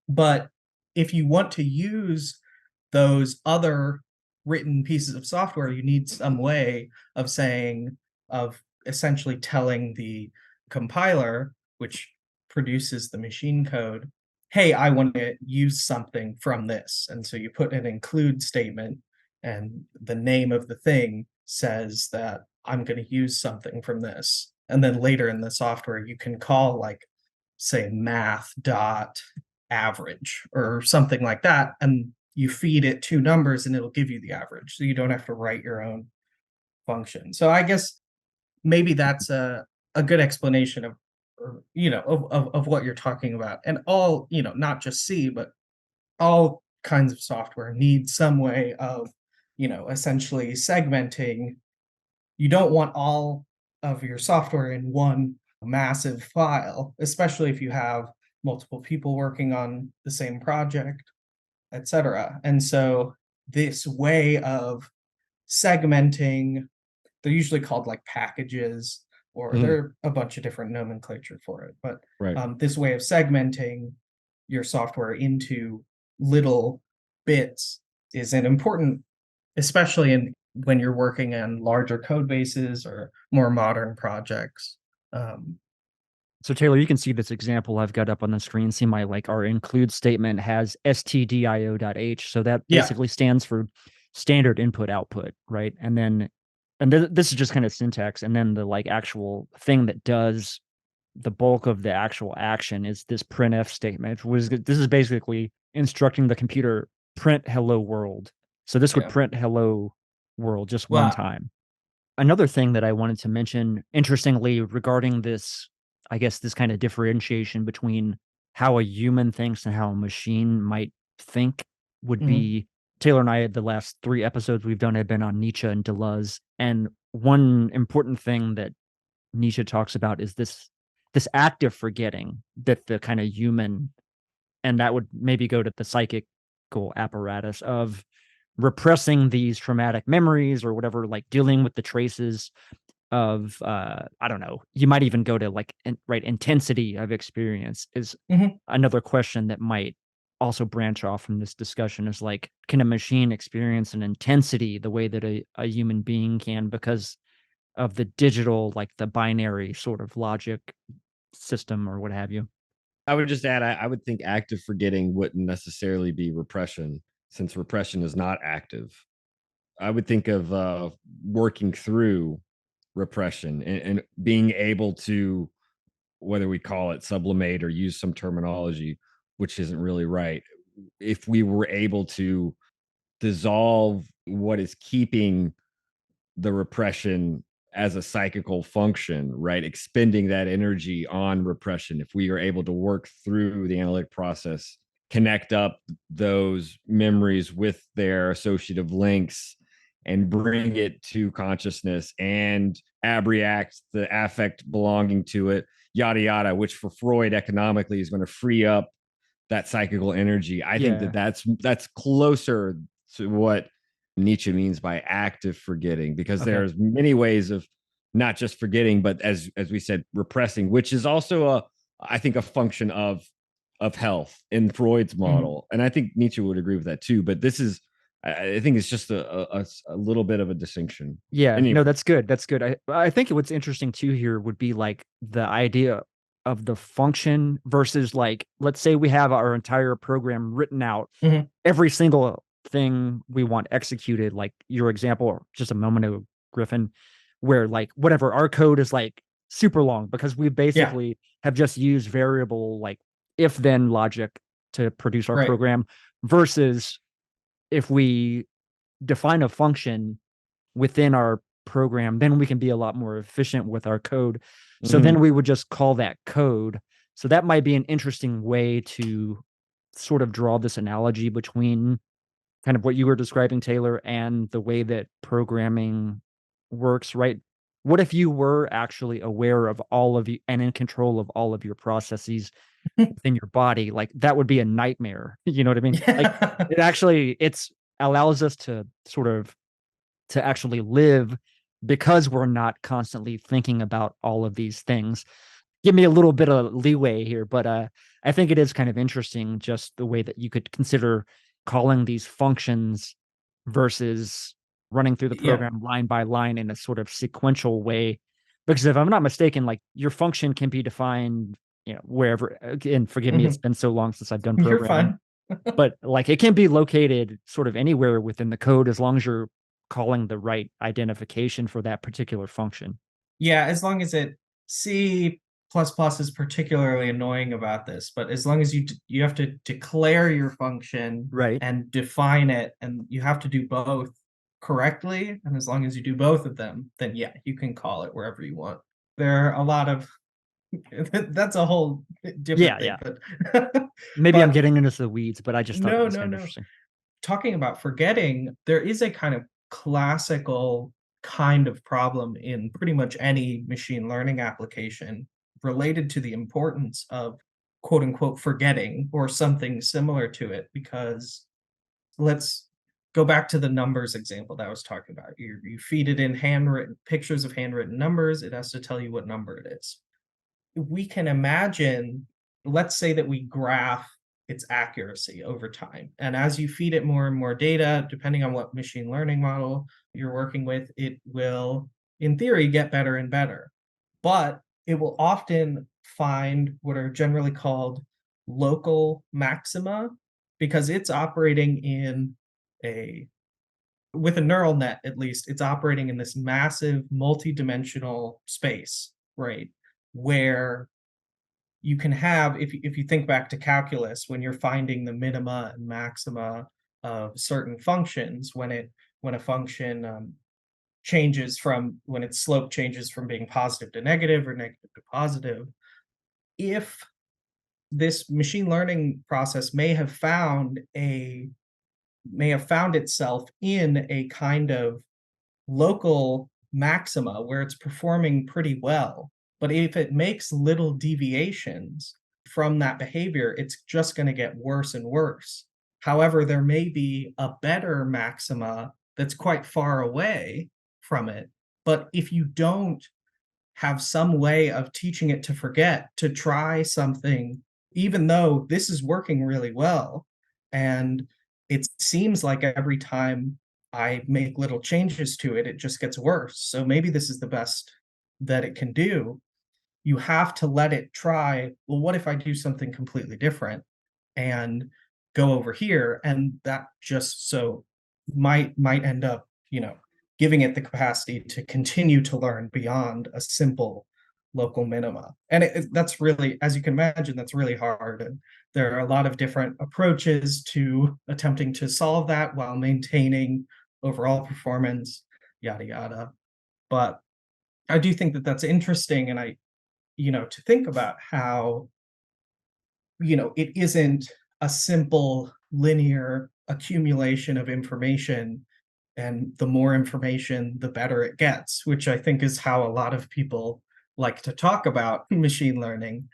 But if you want to use those other written pieces of software, you need some way of of essentially telling the compiler, which produces the machine code, hey, I want to use something from this. And so you put an include statement, and the name of the thing says that I'm going to use something from this. And then later in the software, you can call, like, say, math dot average or something like that, and you feed it two numbers and it'll give you the average, so you don't have to write your own function. So I guess maybe that's a good explanation of, or, of what you're talking about. And all, not just C, but all kinds of software need some way of, essentially segmenting. You don't want all of your software in one massive file, especially if you have multiple people working on the same project, etc. And so this way of segmenting, they're usually called like packages, or there Mhm. are a bunch of different nomenclature for it. But Right. this way of segmenting your software into little bits is an important, especially when you're working on larger code bases or more modern projects. Um, So Taylor, you can see this example I've got up on the screen. See my like our include statement has stdio.h. So that yeah, basically stands for standard input output, right? And then this is just kind of syntax. And then the like actual thing that does the bulk of the actual action is this printf statement, this is basically instructing the computer print hello world. So this would yeah. print hello world just one Well, time. Another thing that I wanted to mention, interestingly, regarding this, I guess this kind of differentiation between how a human thinks and how a machine might think would mhm, be Taylor and I had the last 3 episodes we've done have been on Nietzsche and Deleuze. And one important thing that Nietzsche talks about is this act of forgetting that the kind of human, and that would maybe go to the psychical apparatus of repressing these traumatic memories or whatever, like dealing with the traces of I don't know, you might even go to like right, intensity of experience is mhm. another question that might also branch off from this discussion, is like, can a machine experience an intensity the way that a human being can, because of the digital, like the binary sort of logic system or what have you? I would just add, I would think active forgetting wouldn't necessarily be repression. since repression is not active. I would think of working through repression and being able to, whether we call it sublimate or use some terminology, which isn't really right, if we were able to dissolve what is keeping the repression as a psychical function, right? Expending that energy on repression. If we are able to work through the analytic process, connect up those memories with their associative links and bring it to consciousness and abreact the affect belonging to it, yada, yada, which for Freud economically is going to free up that psychical energy. I think that Yeah. that's closer to what Nietzsche means by active forgetting, because Okay. there's many ways of not just forgetting, but as we said, repressing, which is also I think a function of health in Freud's model, and I think Nietzsche would agree with that too. But this is, I think it's just a little bit of a distinction. Yeah, Anyway, no, that's good. That's good. I think what's interesting too here would be like the idea of the function versus like, let's say we have our entire program written out, Mhm. every single thing we want executed, like your example just a moment ago, Griffin, where like whatever our code is like super long because we Yeah, basically have just used variable like if then logic to produce our right. program versus if we define a function within our program, then we can be a lot more efficient with our code. So mhm. then we would just call that code. So that might be an interesting way to sort of draw this analogy between kind of what you were describing, Taylor, and the way that programming works, right? What if you were actually aware of all of you and in control of all of your processes within your body? Like that would be a nightmare. You know what I mean? Like Yeah. it's allows us to sort of to actually live because we're not constantly thinking about all of these things. Give me a little bit of leeway here, but I think it is kind of interesting just the way that you could consider calling these functions versus running through the Yeah. program line by line in a sort of sequential way. Because if I'm not mistaken, like your function can be defined, you know, wherever. And forgive me, it's Mhm. been so long since I've done You're programming, fine. but like it can be located sort of anywhere within the code as long as you're calling the right identification for that particular function. Yeah, as long as it C plus plus is particularly annoying about this, but as long as you have to declare your function Right. and define it, and you have to do both correctly, and as long as you do both of them, then yeah, you can call it wherever you want. There are a lot of that's a whole different Yeah, thing, yeah. but Maybe I'm but getting into the weeds, but I just thought that no, was no, kind of no. interesting. Talking about forgetting, there is a kind of classical kind of problem in pretty much any machine learning application related to the importance of quote unquote forgetting or something similar to it. Because let's go back to the numbers example that I was talking about. You feed it in handwritten pictures of handwritten numbers, it has to tell you what number it is. We can imagine, let's say that we graph its accuracy over time. And as you feed it more and more data, depending on what machine learning model you're working with, it will, in theory, get better and better. But it will often find what are generally called local maxima because it's operating in a, with a neural net at least, it's operating in this massive multi-dimensional space, right? Where you can have, if you think back to calculus, when you're finding the minima and maxima of certain functions, when a function changes from, when its slope changes from being positive to negative or negative to positive, if this machine learning process may have found itself in a kind of local maxima where it's performing pretty well. But if it makes little deviations from that behavior, it's just going to get worse and worse. However, there may be a better maxima that's quite far away from it. But if you don't have some way of teaching it to forget, to try something, even though this is working really well, and it seems like every time I make little changes to it, it just gets worse. So maybe this is the best that it can do. You have to let it try. Well, what if I do something completely different? And go over here, and that just so might end up, giving it the capacity to continue to learn beyond a simple local minima. And that's really, as you can imagine, that's really hard. And there are a lot of different approaches to attempting to solve that while maintaining overall performance, yada yada. But I do think that that's interesting, and to think about how, it isn't a simple linear accumulation of information, and the more information, the better it gets, which I think is how a lot of people like to talk about machine learning.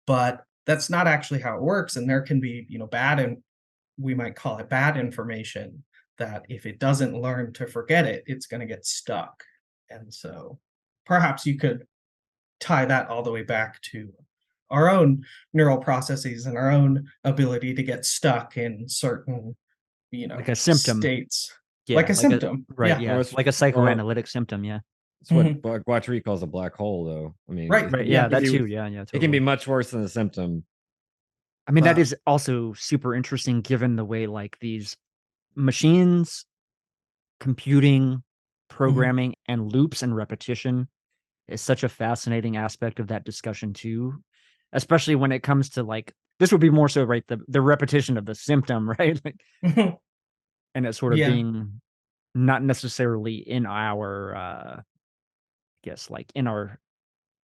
But that's not actually how it works. And there can be, bad, and we might call it bad information, that if it doesn't learn to forget it, it's going to get stuck. And so perhaps you could tie that all the way back to our own neural processes and our own ability to get stuck in certain, Like a symptom. states. Yeah, Like a symptom. right? Yeah. Yeah, like a psychoanalytic symptom. Yeah, It's what Guattari calls a black hole, though. I mean, Right. right. Yeah, Yeah, that it can be- too. Yeah, it can be totally. much worse than a symptom. I mean, that But- is also super interesting given the way like these machines, computing, programming, and loops and repetition is such a fascinating aspect of that discussion too, especially when it comes to like this would be more so right the repetition of the symptom, right? Like, and it sort of Yeah. being not necessarily in our guess like in our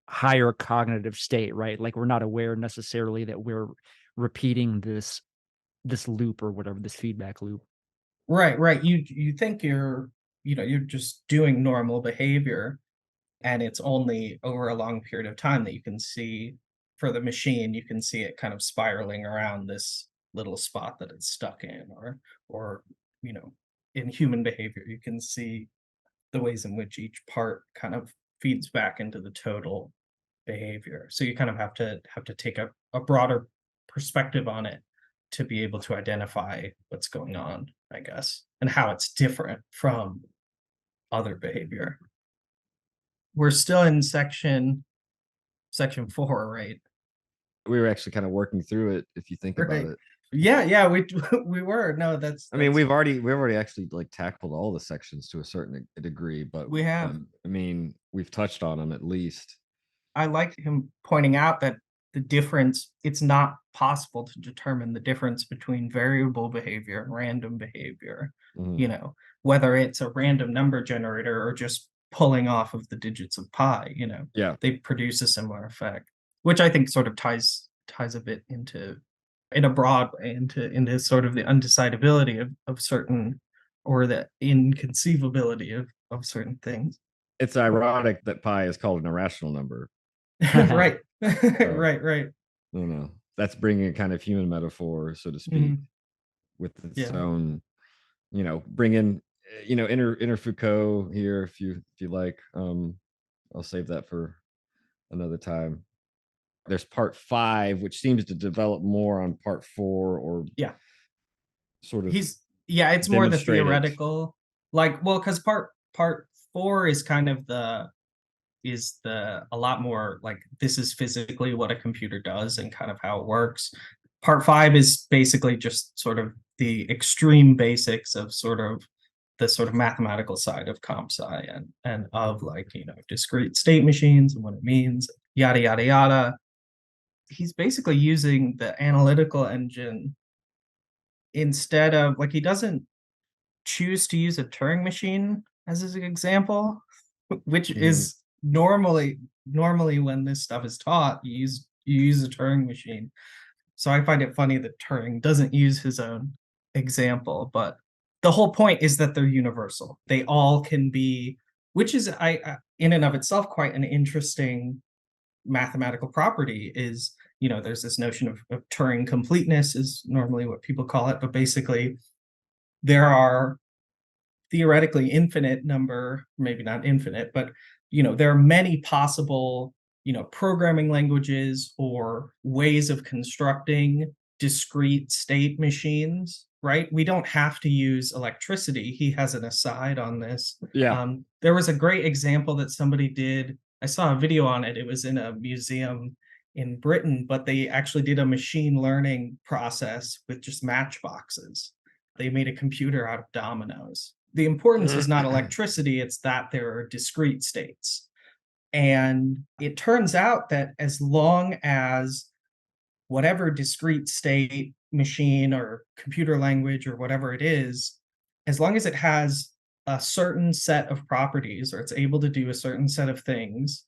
higher cognitive state, right? Like we're not aware necessarily that we're repeating this loop or whatever, this feedback loop. Right. You think you're just doing normal behavior, and it's only over a long period of time that you can see, for the machine, you can see it kind of spiraling around this little spot that it's stuck in, or in human behavior, you can see the ways in which each part kind of feeds back into the total behavior. So you kind of have to take a broader perspective on it to be able to identify what's going on, I guess, and how it's different from other behavior. We're still in section 4, right? We were actually kind of working through it, if you think about Right. it. Yeah, we were. No, that's I mean, we've already actually like tackled all the sections to a certain degree, but We have. I mean, we've touched on them at least. I like him pointing out that the difference, it's not possible to determine the difference between variable behavior and random behavior. Mhm. Whether it's a random number generator or just pulling off of the digits of pi, Yeah, they produce a similar effect, which I think sort of ties a bit into, in a broad way, into sort of the undecidability of certain, or the inconceivability of certain things. it's ironic that pi is called an irrational number. Right. Right. You know, that's bringing a kind of human metaphor, so to speak, with its Yeah. own, bring in, inner Foucault here, if you like. I'll save that for another time. There's part 5, which seems to develop more on part 4, or Yeah. sort of It's more the demonstrate it. theoretical, like, well, because part 4 is kind of a lot more like, this is physically what a computer does and kind of how it works. Part 5 is basically just sort of the extreme basics of sort of the sort of mathematical side of comp sci, and of like, discrete state machines and what it means, yada yada yada. He's basically using the analytical engine instead of, like, he doesn't choose to use a Turing machine as his example, which is normally when this stuff is taught, you use a Turing machine. So I find it funny that Turing doesn't use his own example, but the whole point is that they're universal. They all can be, which is, in and of itself, quite an interesting mathematical property. Is, there's this notion of Turing completeness, is normally what people call it, but basically there are theoretically infinite number, maybe not infinite, but there are many possible programming languages or ways of constructing discrete state machines, right? We don't have to use electricity. He has an aside on this. Yeah. There was a great example that somebody did. I saw a video on it. It was in a museum in Britain, but they actually did a machine learning process with just matchboxes. They made a computer out of dominoes. The importance is not electricity, it's that there are discrete states. And it turns out that as long as whatever discrete state machine or computer language or whatever it is, as long as it has a certain set of properties or it's able to do a certain set of things,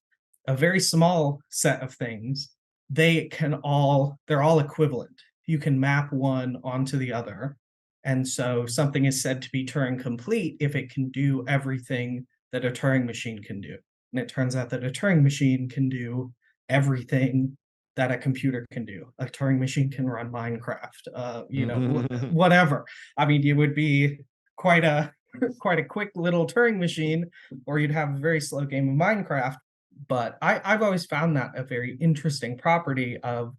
a very small set of things, they're all equivalent. You can map one onto the other. And so something is said to be Turing complete if it can do everything that a Turing machine can do. And it turns out that a Turing machine can do everything that a computer can do. A Turing machine can run Minecraft, whatever. I mean, it would be quite a quick little Turing machine, or you'd have a very slow game of Minecraft. But I've always found that a very interesting property of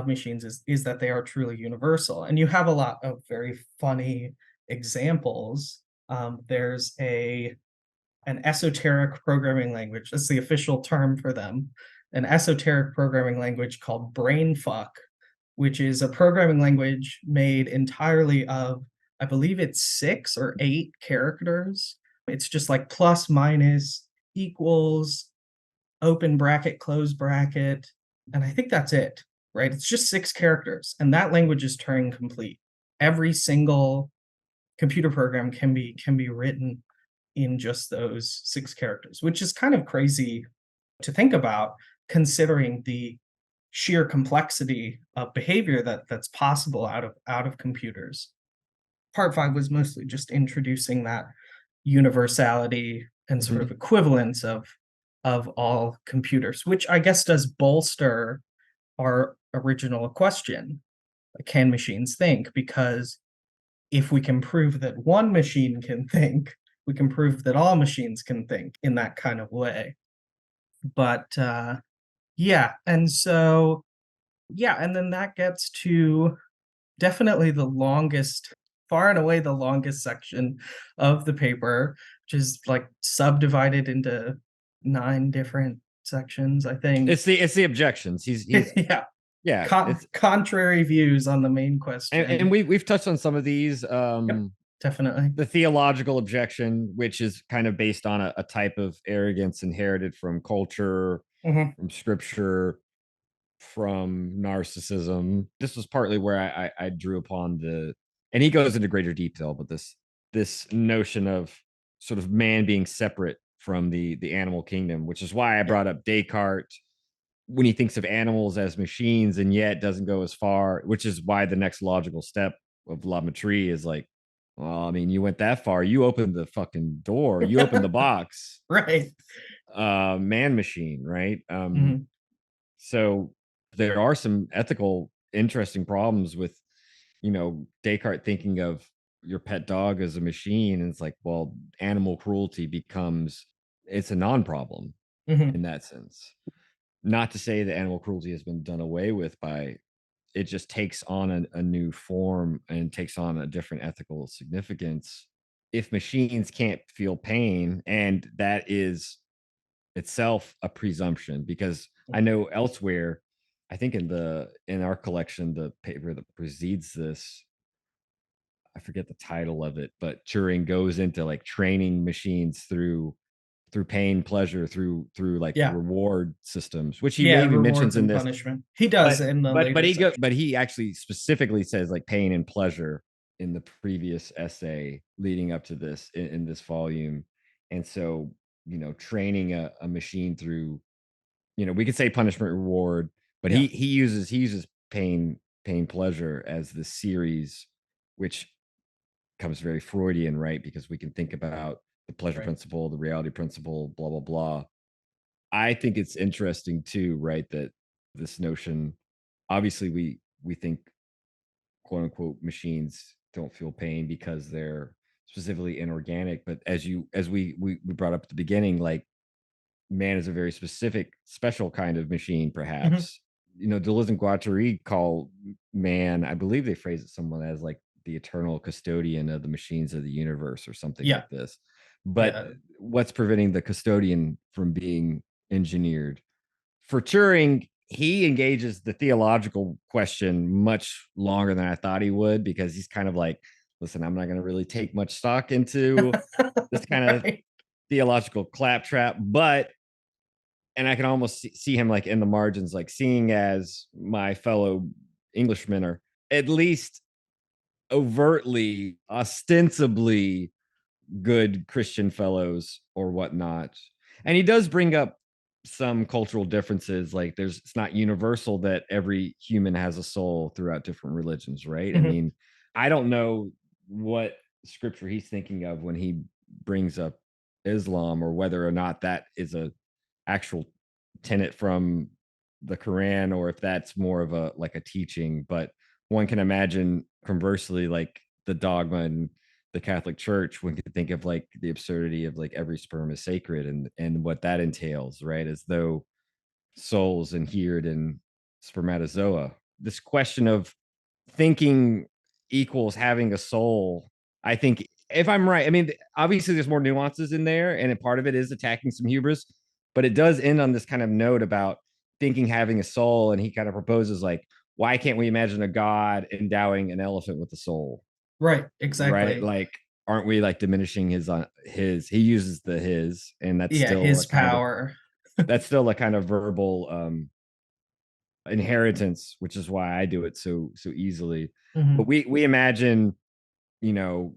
machines is that they are truly universal. And you have a lot of very funny examples. There's an esoteric programming language. That's the official term for them. An esoteric programming language called Brainfuck, which is a programming language made entirely of, I believe it's 6 or 8 characters. It's just like plus, minus, equals, open bracket, close bracket, and I think that's it, right? It's just 6 characters, and that language is Turing complete. Every single computer program can be written in just those 6 characters, which is kind of crazy to think about, considering the sheer complexity of behavior that's possible out of computers. Part 5 was mostly just introducing that universality and sort of equivalence of all computers, which I guess does bolster our original question: can machines think? Because if we can prove that one machine can think, we can prove that all machines can think in that kind of way. But yeah, and so and then that gets to definitely the longest, far and away the longest section of the paper, which is like subdivided into 9 different sections, I think. It's the objections. He's yeah. Contrary views on the main question. And we've touched on some of these. Definitely. The theological objection, which is kind of based on a type of arrogance inherited from culture, from scripture, from narcissism. This was partly where I drew upon and he goes into greater detail, but this notion of sort of man being separate from the animal kingdom, which is why I brought up Descartes when he thinks of animals as machines, and yet doesn't go as far, which is why the next logical step of La Mettrie is like, well, I mean, you went that far, you opened the fucking door, you opened the box. Right. Man machine, right? So there are some ethical interesting problems with, Descartes thinking of your pet dog as a machine, and it's like, well, animal cruelty it's a non-problem in that sense. Not to say that animal cruelty has been done away with by, it just takes on a new form and takes on a different ethical significance. If machines can't feel pain, and that is itself a presumption, because I know elsewhere, I think in our collection, the paper that precedes this, I forget the title of it, but Turing goes into like training machines through pain, pleasure, through like reward systems, which he maybe mentions in this punishment. He does in the but he actually specifically says like pain and pleasure in the previous essay leading up to this in this volume. And so, training a machine through, we could say punishment reward, but he uses pain pleasure as the series, which comes very Freudian, right? Because we can think about the pleasure principle, the reality principle, blah, blah, blah. I think it's interesting too, right? That this notion, obviously we think quote unquote machines don't feel pain because they're specifically inorganic. But as we brought up at the beginning, like man is a very special kind of machine, perhaps. Deleuze and Guattari call man, I believe they phrase it somewhat as like the eternal custodian of the machines of the universe or something like this. But what's preventing the custodian from being engineered? For Turing, he engages the theological question much longer than I thought he would, because he's kind of like, listen, I'm not going to really take much stock into this kind of Right. theological claptrap, but and I can almost see him like in the margins, like seeing as my fellow Englishmen are at least overtly, ostensibly good Christian fellows or whatnot. And he does bring up some cultural differences. Like it's not universal that every human has a soul throughout different religions, right? I Mhm. mean, I don't know what scripture he's thinking of when he brings up Islam, or whether or not that is a actual tenet from the Quran, or if that's more of a like a teaching. But one can imagine conversely, like the dogma in the Catholic Church, one could think of like the absurdity of like every sperm is sacred, and what that entails, right? As though souls inhered in spermatozoa. This question of thinking equals having a soul, I think, if I'm right, I mean, obviously there's more nuances in there, and a part of it is attacking some hubris, but it does end on this kind of note about thinking having a soul. And he kind of proposes, like, why can't we imagine a god endowing an elephant with a soul? Right. Right? Exactly. Like, aren't we like diminishing his he uses the his, and that's Yeah. still a His kind of power. verbal inheritance, which is why I do it so easily. But Mhm. we imagine, you know,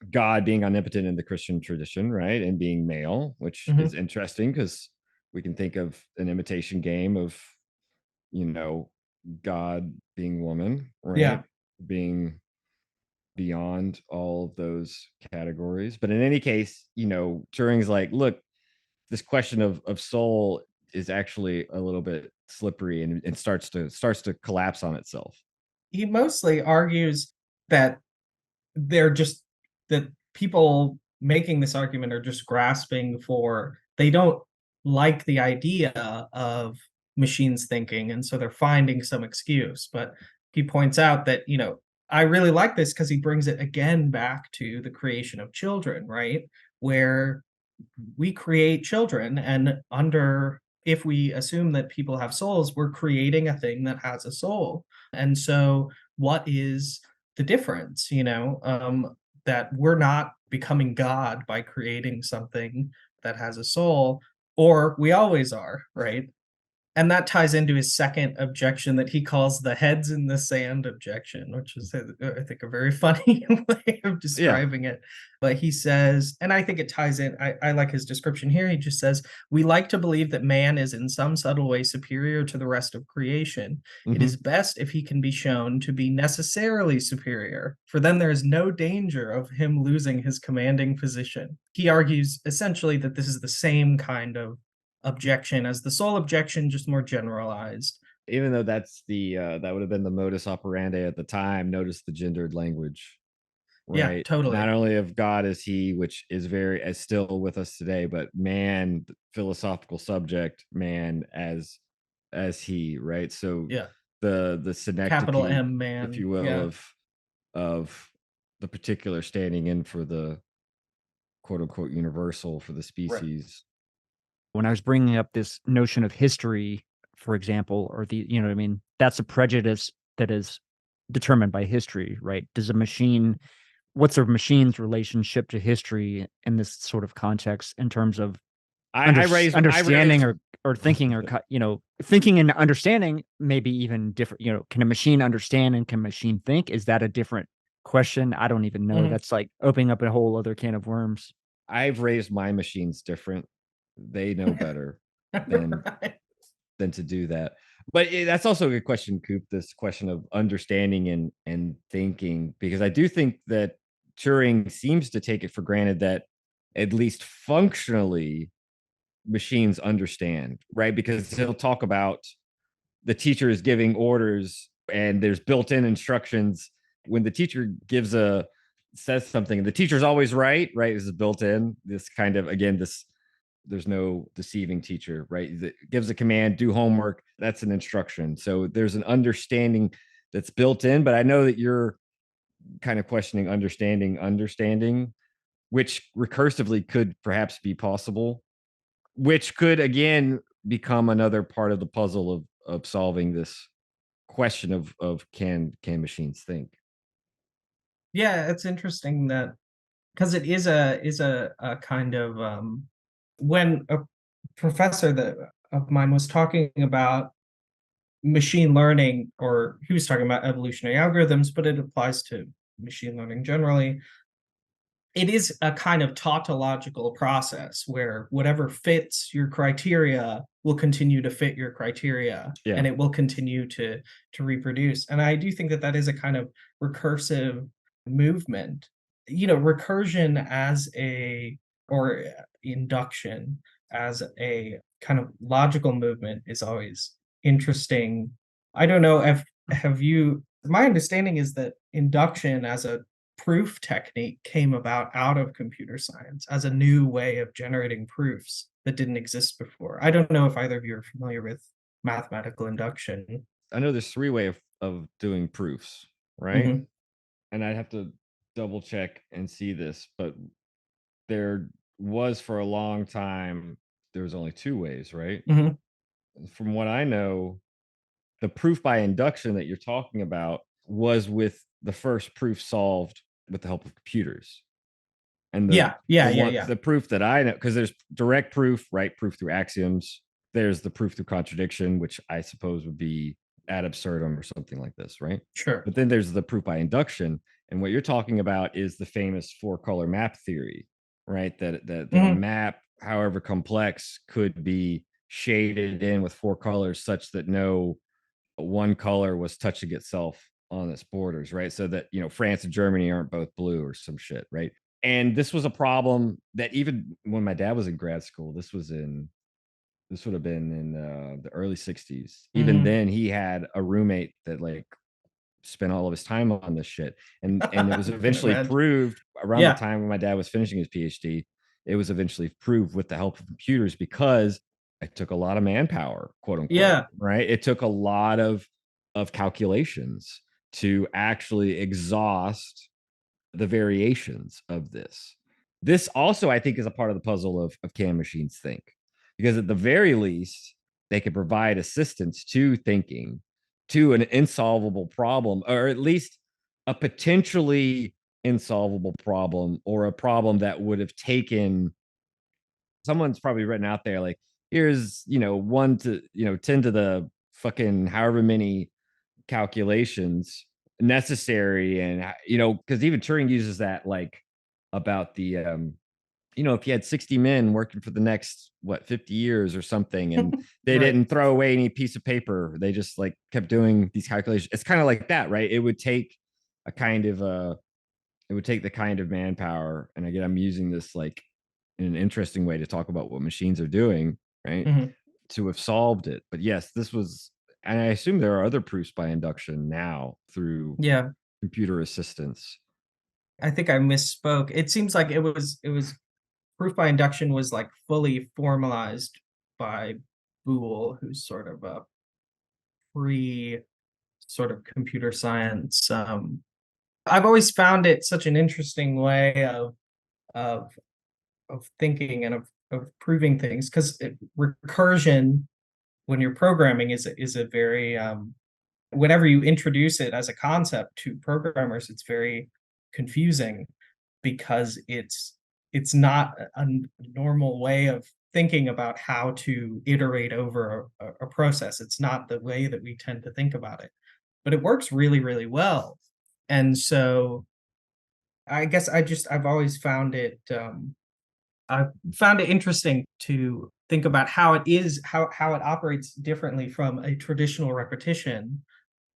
God being omnipotent in the Christian tradition, right? And being male, which is Mhm. interesting because we can think of an imitation game of, you know, God being woman, Yeah. right? Being beyond all of those categories. But in any case, Turing's like, look, this question of soul is actually a little bit slippery, and starts to collapse on itself. He mostly argues that they're just that people making this argument are just grasping for they don't like the idea of machines thinking, and so they're finding some excuse. But he points out that, I really like this because he brings it again back to the creation of children, right? Where we create children, and under if we assume that people have souls, we're creating a thing that has a soul. And so what is the difference, that we're not becoming God by creating something that has a soul, or we always are, right? And that ties into his second objection that he calls the heads in the sand objection, which is, I think, a very funny way of Yeah. describing it. But he says, and I think it ties in, I like his description here. He just says, we like to believe that man is in some subtle way superior to the rest of creation. It Hmm. is best if he can be shown to be necessarily superior, for then there is no danger of him losing his commanding position. He argues essentially that this is the same kind of objection as the sole objection, just more generalized. Even though that's that would have been the modus operandi at the time. Notice the gendered language, Yeah, right? Not totally. only of God as he, which is very as still with us today, but man, philosophical subject, man as he, right? So Yeah. the Capital synecdoche, M if man. you will, Yeah. of the particular standing in for the quote unquote universal for the Right. species. When I was bringing up this notion of history, for example, or you know what I mean? That's a prejudice that is determined by history, right? What's a machine's relationship to history in this sort of context in terms of I understanding raised or thinking thinking and understanding may be even different. Can a machine understand and can a machine think? Is that a different question? I don't even know. Mhm. That's like opening up a whole other can of worms. I've raised my machines different. They know better than Right. to do that. But that's also a good question, Coop. This question of understanding and thinking, because I do think that Turing seems to take it for granted that at least functionally machines understand, right? Because he'll talk about the teacher is giving orders and there's built-in instructions. When the teacher says something, the teacher's always right, right? This is built in. This kind of, again, this there's no deceiving teacher, right? That gives a command, do homework. That's an instruction. So there's an understanding that's built in. But I know that you're kind of questioning understanding, which recursively could perhaps be possible, which could again become another part of the puzzle of solving this question of can machines think. Yeah, it's interesting that because it is a kind of when a professor that of mine was talking about machine learning, or he was talking about evolutionary algorithms, but it applies to machine learning generally. It is a kind of tautological process where whatever fits your criteria will continue to fit your criteria, Yeah. and it will continue to reproduce. And I do think that that is a kind of recursive movement. Recursion as a or induction as a kind of logical movement is always interesting. I don't know if have you my understanding is that induction as a proof technique came about out of computer science as a new way of generating proofs that didn't exist before. I don't know if either of you are familiar with mathematical induction. I know there's three way of doing proofs, right? Mhm, And I'd have to double check and see this, but there was for a long time, there was only two ways, right? mhm. From what I know, the proof by induction that you're talking about was with the first proof solved with the help of computers. And Yeah, yeah, yeah, yeah. the proof that I know, because there's direct proof, right? Proof through axioms. There's the proof through contradiction, which I suppose would be ad absurdum or something like this, right? Sure. But then there's the proof by induction. And what you're talking about is the famous four color map theory, right? That a Mhm. map, however complex, could be shaded in with four colors such that no one color was touching itself on its borders, right? So that, France and Germany aren't both blue or some shit, right? And this was a problem that even when my dad was in grad school, this would have been in the early 60s. Even Mhm. then, he had a roommate that like spent all of his time on this shit. And it was I can eventually imagine. proved around the Yeah. time when my dad was finishing his PhD. It was eventually proved with the help of computers because it took a lot of manpower, quote unquote, Yeah. right? It took a lot of calculations to actually exhaust the variations of this. This also, I think, is a part of the puzzle of can machines think? Because at the very least, they could provide assistance to thinking to an insolvable problem, or at least a potentially insolvable problem, or a problem that would have taken someone's probably written out there like, here's, 1 to, 10 to the fucking however many calculations necessary. And because even Turing uses that, like, about the if you had 60 men working for the next 50 years or something, and they Right. didn't throw away any piece of paper, they just like kept doing these calculations. It's kind of like that, right? It would take a kind of it would take the kind of manpower. And again, I'm using this like in an interesting way to talk about what machines are doing, right? Mhm. To have solved it. But yes, this was, and I assume there are other proofs by induction now through Yeah. computer assistance. I think I misspoke. It seems like it was proof by induction was like fully formalized by Boole, who's sort of a pre sort of computer science. I've always found it such an interesting way of of thinking and of proving things, because recursion when you're programming is a very whenever you introduce it as a concept to programmers, it's very confusing because it's not a normal way of thinking about how to iterate over a process. It's not the way that we tend to think about it, but it works really, really well. And so I guess I've always found it I've found it interesting to think about how it is how it operates differently from a traditional repetition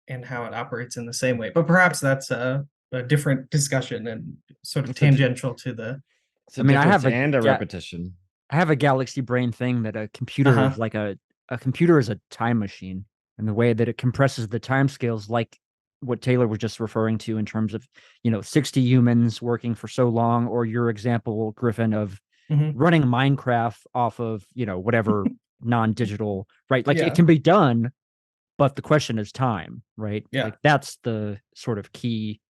and how it operates in the same way. But perhaps that's a different discussion and sort of It's a di- tangential to the it's a I mean, difference and a ga- repetition. I have a galaxy brain thing that a computer is uh-huh. like a computer is a time machine, and the way that it compresses the time scales, like what Taylor was just referring to in terms of 60 humans working for so long, or your example, Griffin, of Mhm. running Minecraft off of whatever non-digital, right? Like it Yeah. can be done, but the question is time, right? Yeah. Like that's the sort of key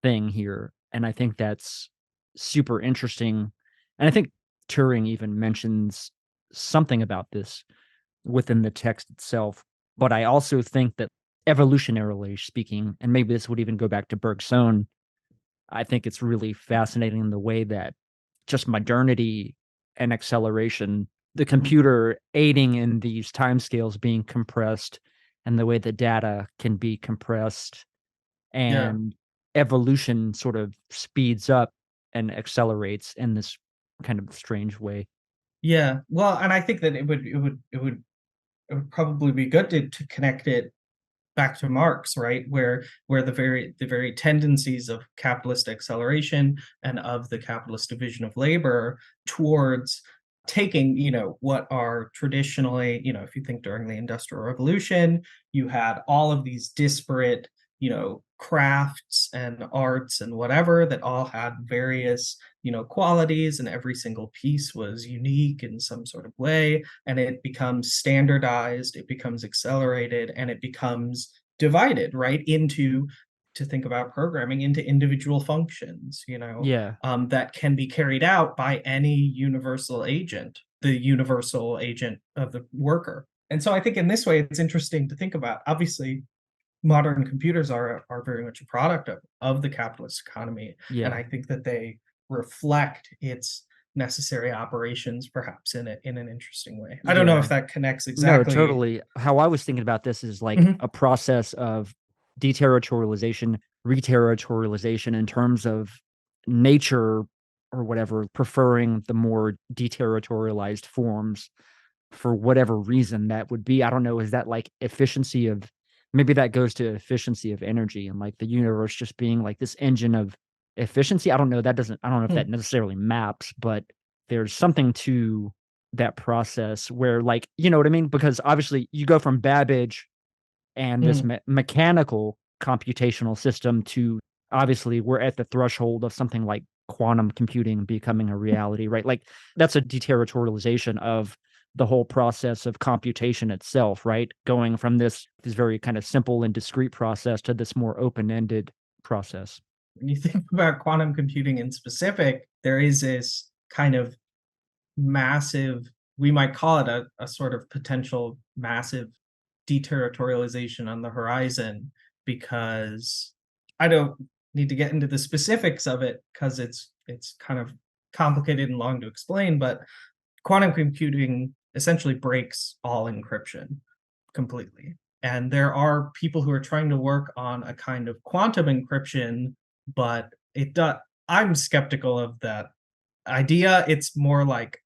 thing here. And I think that's super interesting. And I think Turing even mentions something about this within the text itself. But I also think that evolutionarily speaking, and maybe this would even go back to Bergson, I think it's really fascinating the way that just modernity and acceleration, the computer aiding in these timescales being compressed, and the way the data can be compressed, Yeah. and evolution sort of speeds up and accelerates in this kind of strange way. Yeah. Well, and I think that it would probably be good to connect it back to Marx, right? Where the very tendencies of capitalist acceleration and of the capitalist division of labor towards taking, what are traditionally, if you think during the Industrial Revolution, you had all of these disparate, crafts and arts and whatever that all had various, qualities, and every single piece was unique in some sort of way, and it becomes standardized, it becomes accelerated, and it becomes divided, right, into, to think about programming, into individual functions, Yeah. that can be carried out by any universal agent, the universal agent of the worker. And so I think in this way, it's interesting to think about. Obviously, modern computers are very much a product of the capitalist economy, and Yeah. I think that they reflect its necessary operations, perhaps in an interesting way. I don't know Yeah. if that connects No, exactly. totally. How I was thinking about this is like Mhm. a process of deterritorialization, reterritorialization in terms of nature or whatever, preferring the more deterritorialized forms for whatever reason that would be. I don't know. Is that like efficiency of, maybe that goes to efficiency of energy and like the universe just being like this engine of efficiency? I don't know. I don't know if that Hmm. necessarily maps, but there's something to that process where, like, you know what I mean? Because obviously you go from Babbage and this Hmm. mechanical computational system to, obviously we're at the threshold of something like quantum computing becoming a reality, right? Like that's a deterritorialization of the whole process of computation itself, right? Going from this very kind of simple and discrete process to this more open-ended process. When you think about quantum computing in specific, there is this kind of massive, we might call it a sort of potential massive deterritorialization on the horizon, because I don't need to get into the specifics of it because it's kind of complicated and long to explain, but quantum computing essentially breaks all encryption completely. And there are people who are trying to work on a kind of quantum encryption, but I'm skeptical of that idea. It's more like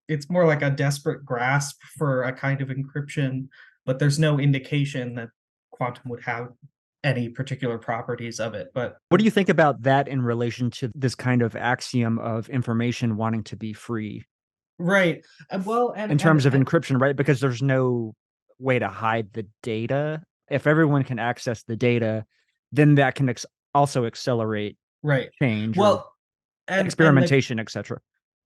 a desperate grasp for a kind of encryption, but there's no indication that quantum would have any particular properties of it. But What do you think about that in relation to this kind of axiom of information wanting to be free right, well, in terms of encryption, right? Because there's no way to hide the data. If everyone can access the data, then that can also accelerate right, change or well, and the experimentation, etc.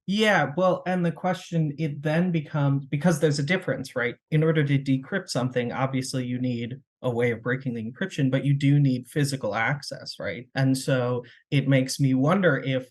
yeah, well, and the question, it then becomes, because there's a difference, right? In order to decrypt something, obviously you need a way of breaking the encryption, but you do need physical access, right? And so it makes me wonder if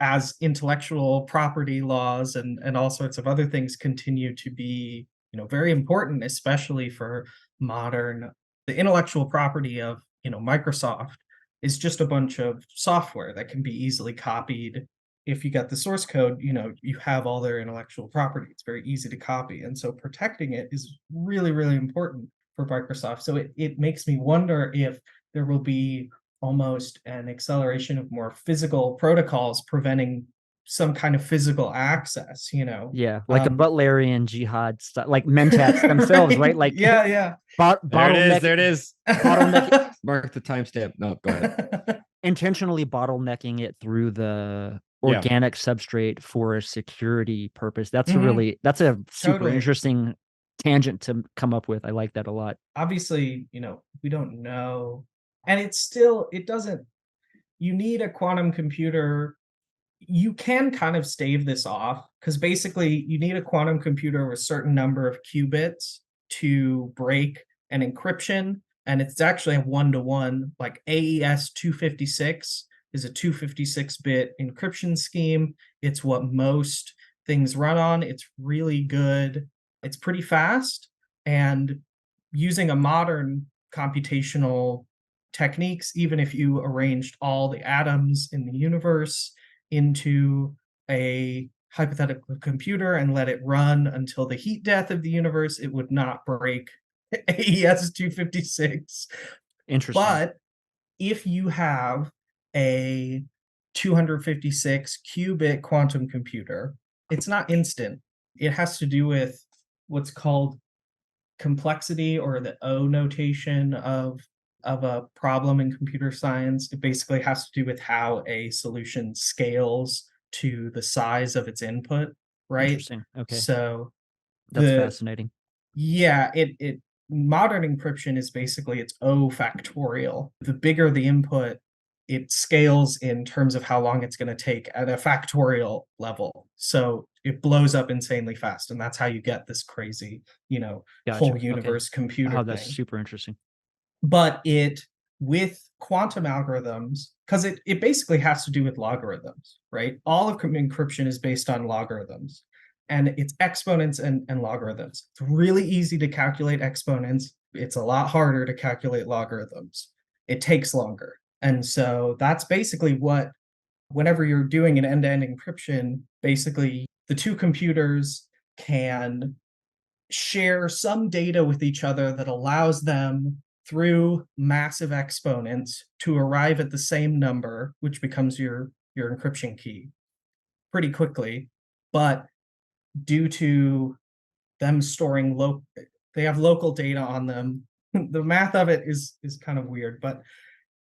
as intellectual property laws and all sorts of other things continue to be, very important, especially for modern, the intellectual property of, Microsoft is just a bunch of software that can be easily copied. If you got the source code, you have all their intellectual property. It's very easy to copy. And so protecting it is really, really important for Microsoft. So it makes me wonder if there will be almost an acceleration of more physical protocols preventing some kind of physical access. Yeah, like a Butlerian jihad style, like mentats themselves, right? Like Yeah, yeah. There it is. bottleneck, There it is. bottleneck, Mark the timestamp. No, go ahead. intentionally bottlenecking it through the Yeah. organic substrate for a security purpose. Mhm, That's a super totally. interesting tangent to come up with. I like that a lot. Obviously, we don't know. And it doesn't, you need a quantum computer. You can kind of stave this off because basically you need a quantum computer with a certain number of qubits to break an encryption. And it's actually a one-to-one, like AES 256 is a 256-bit encryption scheme. It's what most things run on. It's really good. It's pretty fast, And using a modern computational techniques, even if you arranged all the atoms in the universe into a hypothetical computer and let it run until the heat death of the universe, it would not break AES 256. Interesting. But if you have a 256 qubit quantum computer, it's not instant. It has to do with what's called complexity, or the O notation of a problem in computer science. It basically has to do with how a solution scales to the size of its input, right? Interesting. Okay. So That's the fascinating. yeah, it modern encryption is basically it's O factorial. The bigger the input, it scales in terms of how long it's going to take at a factorial level. So it blows up insanely fast. And that's how you get this crazy, Gotcha. whole Okay. universe computer Oh, that's thing. super interesting. But with quantum algorithms, because it basically has to do with logarithms, right? All of encryption is based on logarithms, and it's exponents and logarithms. It's really easy to calculate exponents. It's a lot harder to calculate logarithms. It takes longer. And so that's basically what, whenever you're doing an end-to-end encryption, basically the two computers can share some data with each other that allows them through massive exponents to arrive at the same number, which becomes your encryption key pretty quickly. But due to them storing they have local data on them. The math of it is kind of weird, but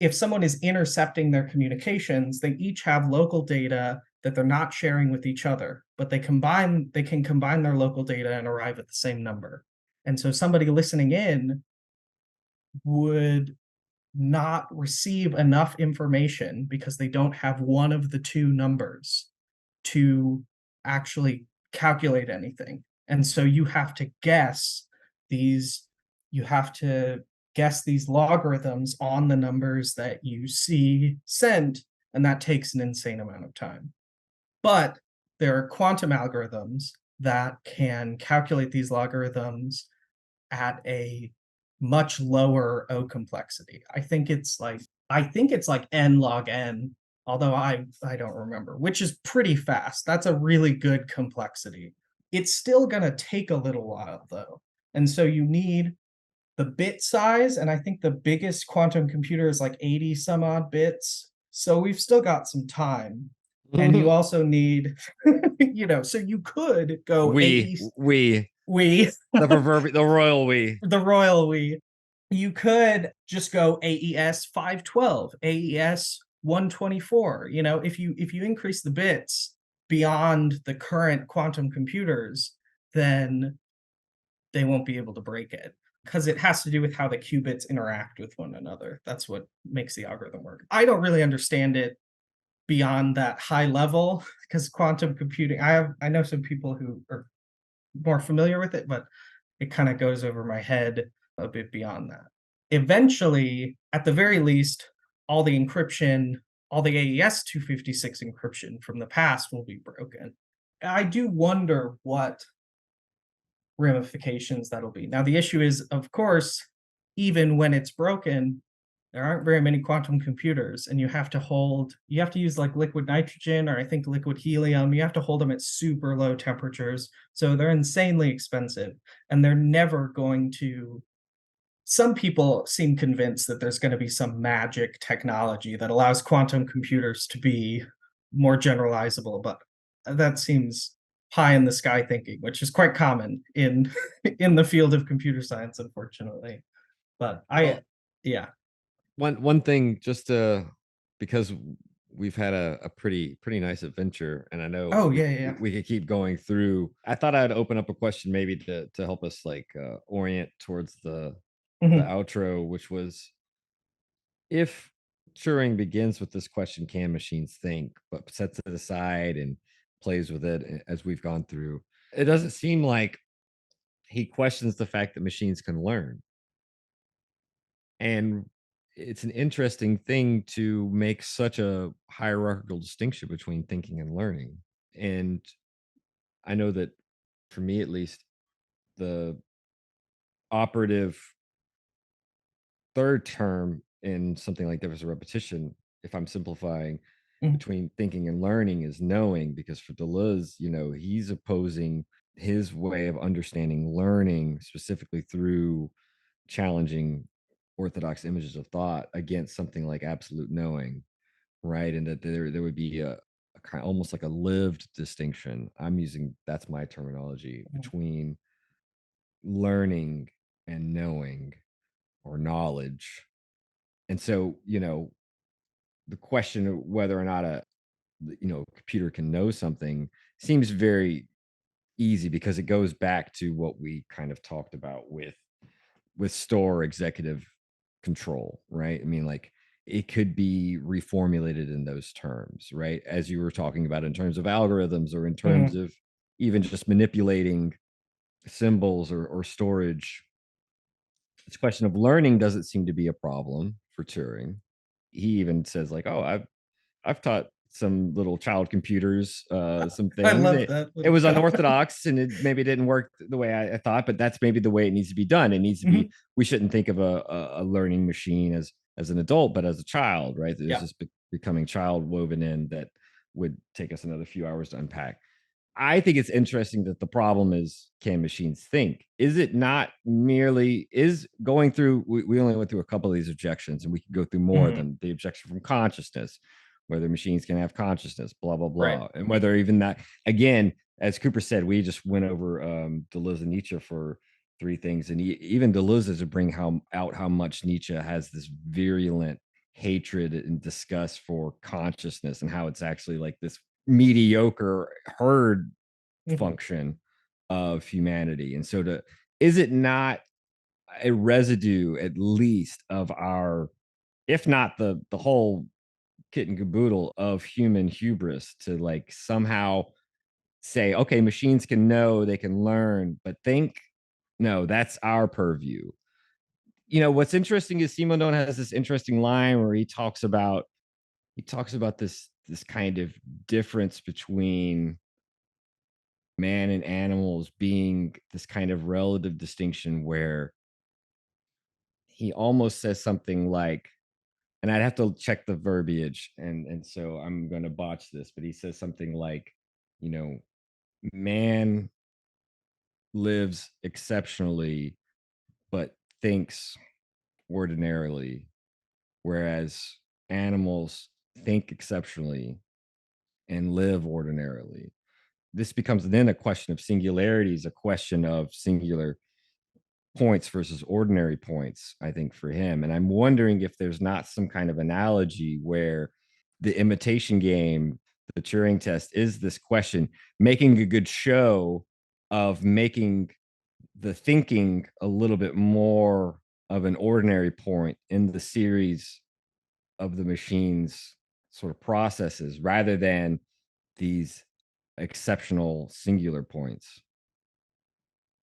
if someone is intercepting their communications, they each have local data that they're not sharing with each other, but they can combine their local data and arrive at the same number. And so somebody listening in would not receive enough information because they don't have one of the two numbers to actually calculate anything. And so these you have to guess these logarithms on the numbers that you see sent, and that takes an insane amount of time. But there are quantum algorithms that can calculate these logarithms at a much lower O complexity. I think it's like n log n, although I don't remember, which is pretty fast. That's a really good complexity. It's still going to take a little while though. And so you need the bit size, and I think the biggest quantum computer is like 80 some odd bits. So we've still got some time. And you also need, so you could go we the royal we. the royal we. You could just go AES 512, AES 124. If you increase the bits beyond the current quantum computers, then they won't be able to break it, because it has to do with how the qubits interact with one another. That's what makes the algorithm work. I don't really understand it beyond that high level, because quantum computing, I know some people who are more familiar with it, but it kind of goes over my head a bit beyond that. Eventually, at the very least, all the encryption, all the AES 256 encryption from the past will be broken. I do wonder what ramifications that'll be. Now, the issue is, of course, even when it's broken, there aren't very many quantum computers, and you have to use like liquid nitrogen, or I think liquid helium. You have to hold them at super low temperatures. So they're insanely expensive, and they're never going to. Some people seem convinced that there's going to be some magic technology that allows quantum computers to be more generalizable, but that seems pie in the sky thinking, which is quite common in in the field of computer science, unfortunately. But yeah. One thing, just because we've had a pretty nice adventure, and I know Oh yeah. we could keep going through. I thought I'd open up a question maybe to help us like orient towards the Mhm. outro, which was, if Turing begins with this question, can machines think, but sets it aside and plays with it as we've gone through, it doesn't seem like he questions the fact that machines can learn. And it's an interesting thing to make such a hierarchical distinction between thinking and learning. And I know that for me, at least, the operative third term in something like difference of repetition, if I'm simplifying, Mhm. between thinking and learning is knowing, because for Deleuze, he's opposing his way of understanding learning specifically through challenging orthodox images of thought against something like absolute knowing, right? And that there would be a kind almost like a lived distinction. I'm using, that's my terminology, Mhm. between learning and knowing or knowledge. And so, the question of whether or not a computer can know something seems very easy, because it goes back to what we kind of talked about with store executive control, right? I mean, like, it could be reformulated in those terms, right? As you were talking about, in terms of algorithms, or in terms Mhm. of even just manipulating symbols or storage. This question of learning doesn't seem to be a problem for Turing. He even says, like, "Oh, I've taught some little child computers some I things. love It, that it little was child. unorthodox, and it maybe didn't work the way I thought, but that's maybe the way it needs to be done. It needs to be. Mhm. We shouldn't think of a learning machine as an adult, but as a child, right? There's Yeah. this becoming child woven in that would take us another few hours to unpack. I think it's interesting that the problem is, can machines think? Is it not merely is going through? We only went through a couple of these objections, and we could go through more of Mhm. them. The objection from consciousness, whether machines can have consciousness, blah blah Right. blah, and whether even that, again, as Cooper said, we just went over Deleuze and Nietzsche for three things, and even Deleuze is to bring out how much Nietzsche has this virulent hatred and disgust for consciousness, and how it's actually like this mediocre herd Mhm. function of humanity. And so, to is it not a residue, at least, of our, if not the whole kit and caboodle of human hubris, to like somehow say, okay, machines can know, they can learn, but think, no, that's our purview. What's interesting is Simondon has this interesting line where he talks about this kind of difference between man and animals being this kind of relative distinction, where he almost says something like, and I'd have to check the verbiage, and so I'm going to botch this, but he says something like, you know, man lives exceptionally but thinks ordinarily, whereas animals think exceptionally and live ordinarily. This becomes then a question of singularities, a question of singular points versus ordinary points, I think, for him. And I'm wondering if there's not some kind of analogy where the imitation game, the Turing test, is this question, making a good show of making the thinking a little bit more of an ordinary point in the series of the machine's sort of processes, rather than these exceptional singular points.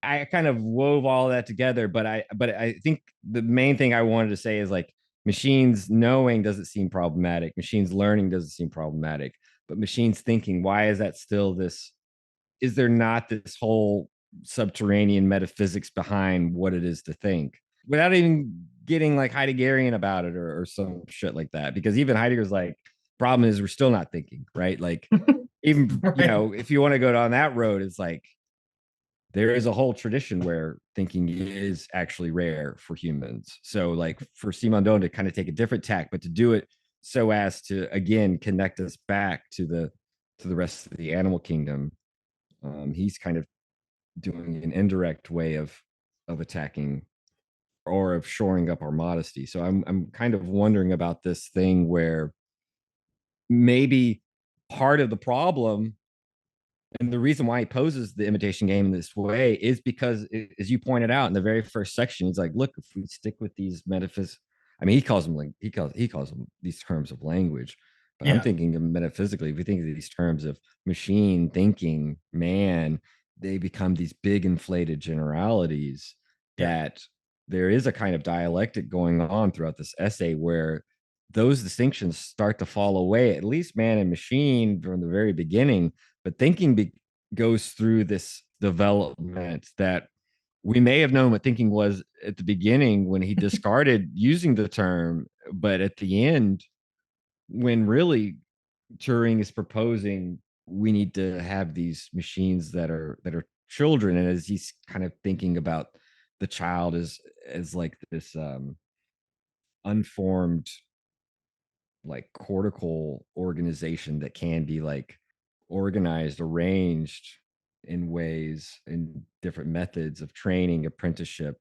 I kind of wove all that together, but I think the main thing I wanted to say is, like, machines knowing doesn't seem problematic. Machines learning doesn't seem problematic, but machines thinking, why is that still this? Is there not this whole subterranean metaphysics behind what it is to think, without even getting like Heideggerian about it, or some shit like that? Because even Heidegger's like, problem is we're still not thinking, right? Like, even Right. if you want to go down that road, it's like there is a whole tradition where thinking is actually rare for humans. So, like, for Simondon to kind of take a different tack, but to do it so as to again connect us back to the rest of the animal kingdom, he's kind of doing an indirect way of attacking, or of shoring up our modesty. So I'm kind of wondering about this thing where maybe part of the problem, and the reason why he poses the imitation game in this way, is because, as you pointed out in the very first section, he's like, look, if we stick with these metaphysics, I mean, he calls them these terms of language, but I'm Yeah. thinking of metaphysically. If we think of these terms of machine thinking, man, they become these big inflated generalities, Yeah. that there is a kind of dialectic going on throughout this essay where those distinctions start to fall away, at least man and machine from the very beginning. But thinking goes through this development that we may have known what thinking was at the beginning when he discarded using the term, but at the end, when really Turing is proposing we need to have these machines that are children, and as he's kind of thinking about the child as like this unformed like cortical organization that can be like organized, arranged in ways, in different methods of training, apprenticeship.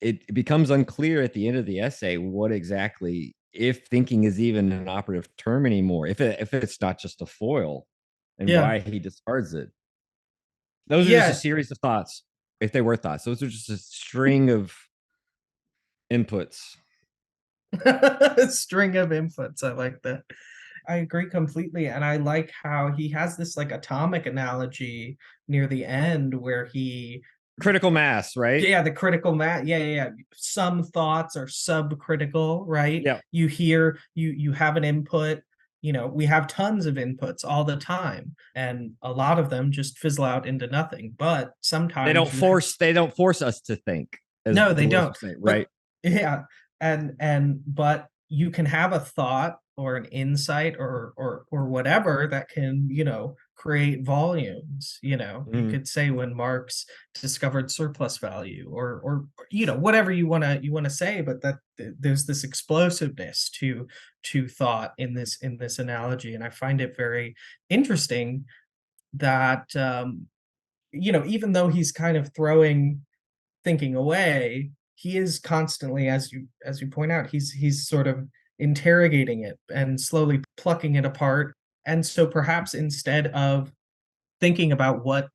It becomes unclear at the end of the essay what exactly, if thinking is even an operative term anymore, if it's not just a foil, and Yeah. why he discards it. Those are just a Yeah. series of thoughts, if they were thoughts. Those are just a string of inputs. String of inputs. I like that. I agree completely. And I like how he has this like atomic analogy near the end where he, Critical mass, right? yeah, the critical mass. Yeah. Some thoughts are subcritical, right? Yeah. You hear, you have an input, we have tons of inputs all the time, and a lot of them just fizzle out into nothing. But They sometimes don't force us to think, as no, they Deleuze don't. would say, But right? yeah, and but you can have a thought or an insight or whatever that can, create volumes. You Mhm. could say when Marx discovered surplus value, or whatever you want to say, but that there's this explosiveness to thought in this analogy, and I find it very interesting that even though he's kind of throwing thinking away, he is constantly, as you point out, he's sort of interrogating it and slowly plucking it apart. And so perhaps instead of thinking about what,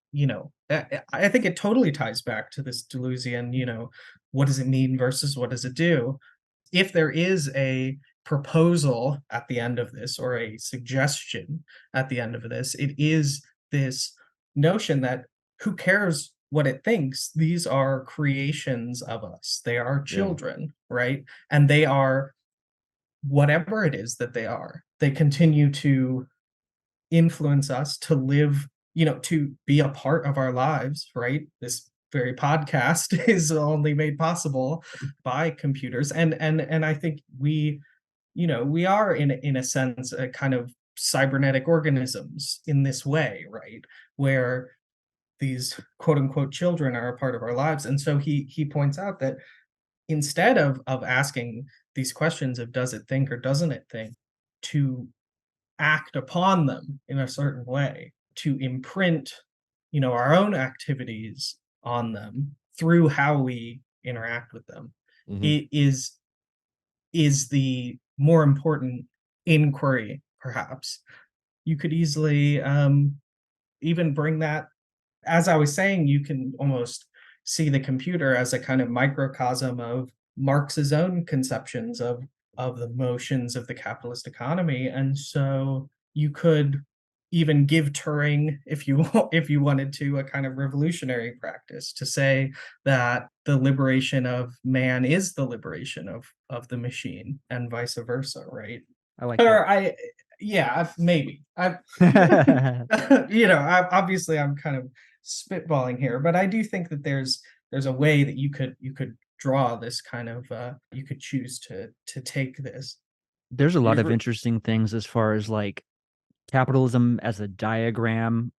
I think it totally ties back to this Deleuzian, what does it mean versus what does it do? If there is a proposal at the end of this, or a suggestion at the end of this, it is this notion that who cares what it thinks? These are creations of us. They are Yeah. children, right? And they are whatever it is that they are. They continue to influence us to live, to be a part of our lives, right? This very podcast is only made possible by computers, and I think we are in a sense a kind of cybernetic organisms in this way, right? Where these quote unquote children are a part of our lives. And so he points out that instead of asking these questions of does it think or doesn't it think, to act upon them in a certain way, to imprint, our own activities on them through how we interact with them, Mhm. it is the more important inquiry, perhaps. You could easily even bring that, as I was saying, you can almost see the computer as a kind of microcosm of Marx's own conceptions of the motions of the capitalist economy. And so you could even give Turing, if you if you wanted to, a kind of revolutionary practice to say that the liberation of man is the liberation of the machine, and vice versa, right? I like Or maybe I that. obviously I'm kind of spitballing here, but I do think that there's a way that you could draw this kind of you could choose to take this. There's a lot You've of re- interesting things as far as like capitalism as a diagram.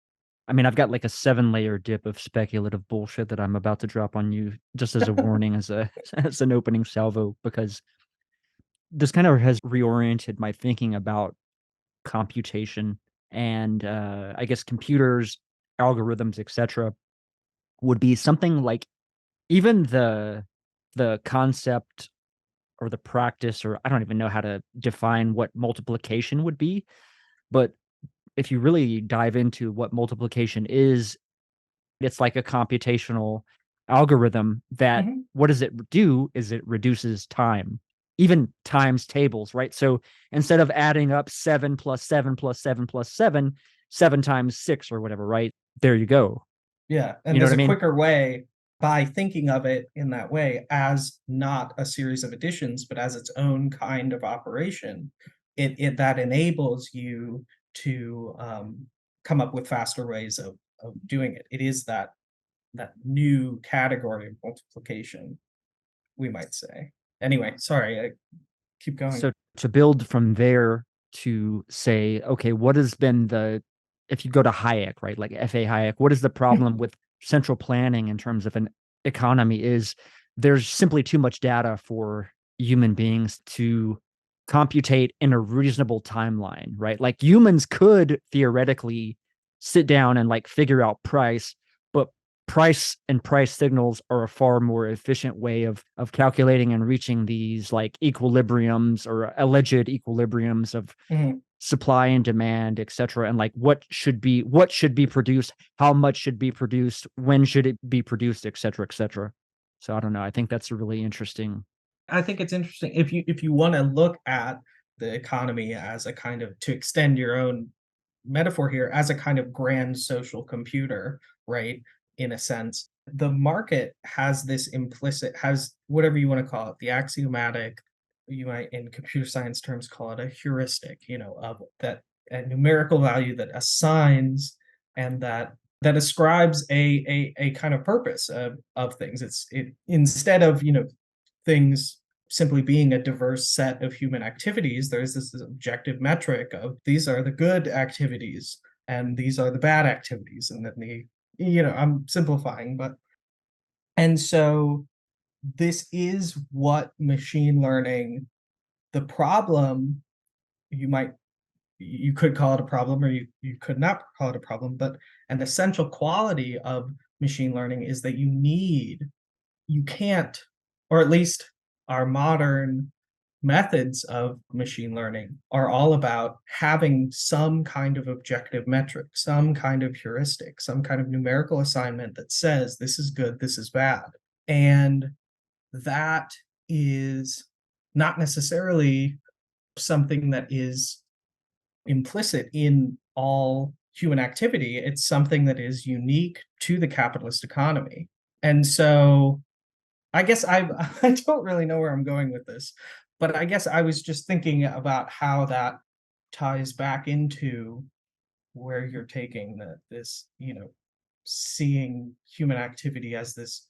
I mean, I've got like a 7-layer dip of speculative bullshit that I'm about to drop on you just as a warning, as a as an opening salvo, because this kind of has reoriented my thinking about computation and I guess computers, algorithms, etc. would be something like even the concept or the practice, or I don't even know how to define what multiplication would be, but if you really dive into what multiplication is, it's like a computational algorithm that Mhm. what does it do is it reduces time, even times tables, right? So instead of adding up 7 plus 7 plus 7 plus 7, 7 times 6 or whatever, right? There you go. Yeah, You and know there's what I a mean? quicker way by thinking of it in that way as not a series of additions, but as its own kind of operation. It that enables you to come up with faster ways of doing it. It is that new category of multiplication, we might say. Anyway, sorry, I keep going. So to build from there to say, okay, what has been if you go to Hayek, right, like F.A. Hayek, what is the problem with central planning in terms of an economy is there's simply too much data for human beings to computate in a reasonable timeline, right? Like humans could theoretically sit down and like figure out price, but price and price signals are a far more efficient way of calculating and reaching these like equilibriums or alleged equilibriums of Mhm. supply and demand, etc. And like what should be produced, how much should be produced, when should it be produced, etc., etc. So I don't know. I think that's a really interesting. I think it's interesting if you want to look at the economy as a kind of, to extend your own metaphor here, as a kind of grand social computer, right? In a sense, the market has this implicit, has whatever you want to call it, the axiomatic, you might in computer science terms call it a heuristic, of that, a numerical value that assigns and that ascribes a kind of purpose of things. It instead of things simply being a diverse set of human activities, there's this objective metric of these are the good activities and these are the bad activities. And then I'm simplifying, but, and so this is what machine learning, the problem, you could call it a problem, or you could not call it a problem, but an essential quality of machine learning is that you can't, or at least our modern methods of machine learning are all about having some kind of objective metric, some kind of heuristic, some kind of numerical assignment that says this is good, this is bad. And that is not necessarily something that is implicit in all human activity. It's something that is unique to the capitalist economy. And so I guess I don't really know where I'm going with this, but I guess I was just thinking about how that ties back into where you're taking this, seeing human activity as this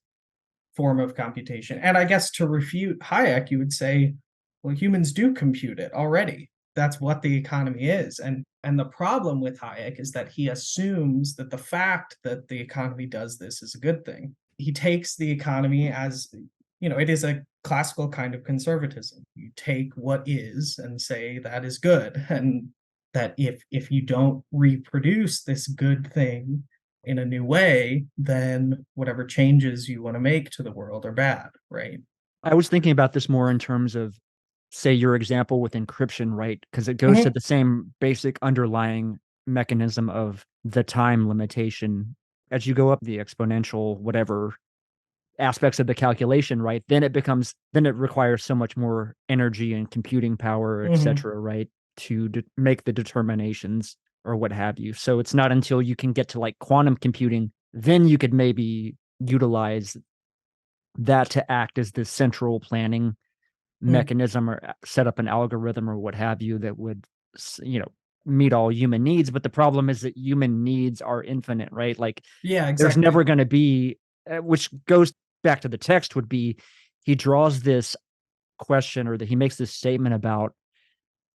form of computation. And I guess to refute Hayek, you would say, well, humans do compute it already. That's what the economy is. And the problem with Hayek is that he assumes that the fact that the economy does this is a good thing. He takes the economy as, it is a classical kind of conservatism. You take what is and say that is good. And that if you don't reproduce this good thing in a new way, then whatever changes you want to make to the world are bad, right? I was thinking about this more in terms of, say, your example with encryption, right? Because it goes to Mhm. the same basic underlying mechanism of the time limitation. As you go up the exponential, whatever aspects of the calculation, right? Then it requires so much more energy and computing power, Mhm. etc., right? To make the determinations or what have you. So it's not until you can get to like quantum computing, then you could maybe utilize that to act as the central planning Mm. mechanism or set up an algorithm or what have you that would meet all human needs. But the problem is that human needs are infinite, right? Like Yeah, there's exactly. never going to be which goes back to the text would be he draws this question or that he makes this statement about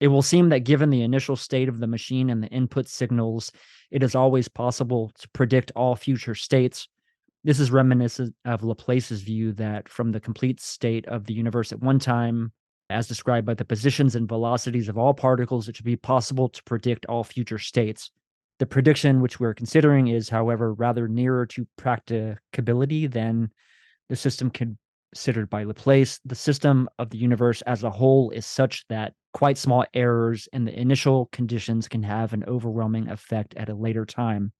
it will seem that given the initial state of the machine and the input signals, it is always possible to predict all future states. This is reminiscent of Laplace's view that from the complete state of the universe at one time, as described by the positions and velocities of all particles, it should be possible to predict all future states. The prediction which we're considering is, however, rather nearer to practicability than the system considered by Laplace. The system of the universe as a whole is such that quite small errors in the initial conditions can have an overwhelming effect at a later time.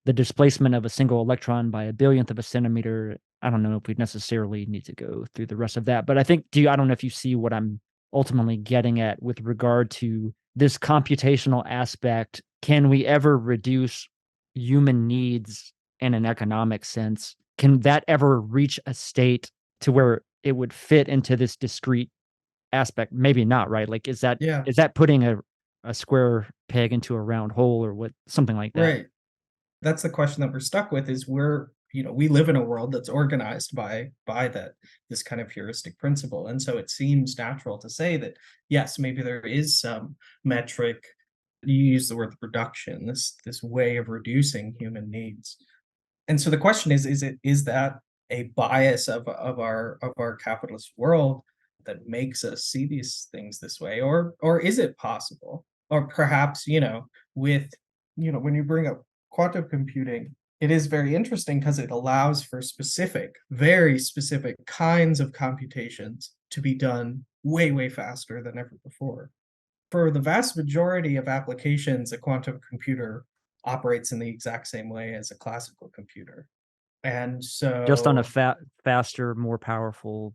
The displacement of a single electron by a billionth of a centimeter. I don't know if we necessarily need to go through the rest of that, but I think, I don't know if you see what I'm ultimately getting at with regard to this computational aspect. Can we ever reduce human needs in an economic sense? Can that ever reach a state to where it would fit into this discrete aspect? Maybe not, right? Like, Yeah, is that putting a square peg into a round hole or what, something like that? right. That's the question that we're stuck with, is we live in a world that's organized by this kind of heuristic principle. And so it seems natural to say that, yes, maybe there is some metric. You use the word reduction, this way of reducing human needs. And so the question is that a bias of our capitalist world that makes us see these things this way, or is it possible? Or perhaps, with when you bring up quantum computing, it is very interesting because it allows for specific, very specific kinds of computations to be done way, way faster than ever before. For the vast majority of applications, a quantum computer operates in the exact same way as a classical computer. And Just on a so, faster, more powerful.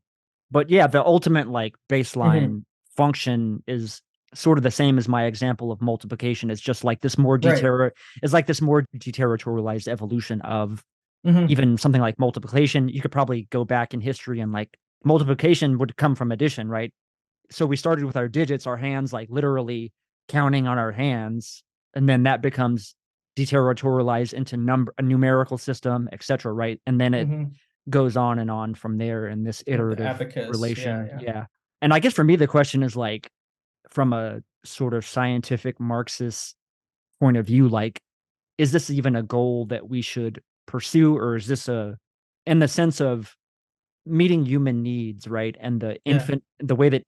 But yeah, the ultimate like mhm, baseline function is sort of the same as my example of multiplication. It's just like this more right. it's like this more deterritorialized evolution of Mhm, even something like multiplication. You could probably go back in history and like multiplication would come from addition, right? So we started with our digits, our hands, like literally counting on our hands, and then that becomes deterritorialized into a numerical system, etc. Right, and then it mhm. goes on and on from there in this With the iterative abacus, yeah, relation. yeah. Yeah, and I guess for me the question is like from a sort of scientific Marxist point of view, like is this even a goal that we should pursue, or is this a in the sense of meeting human needs, right? And Yeah. the way that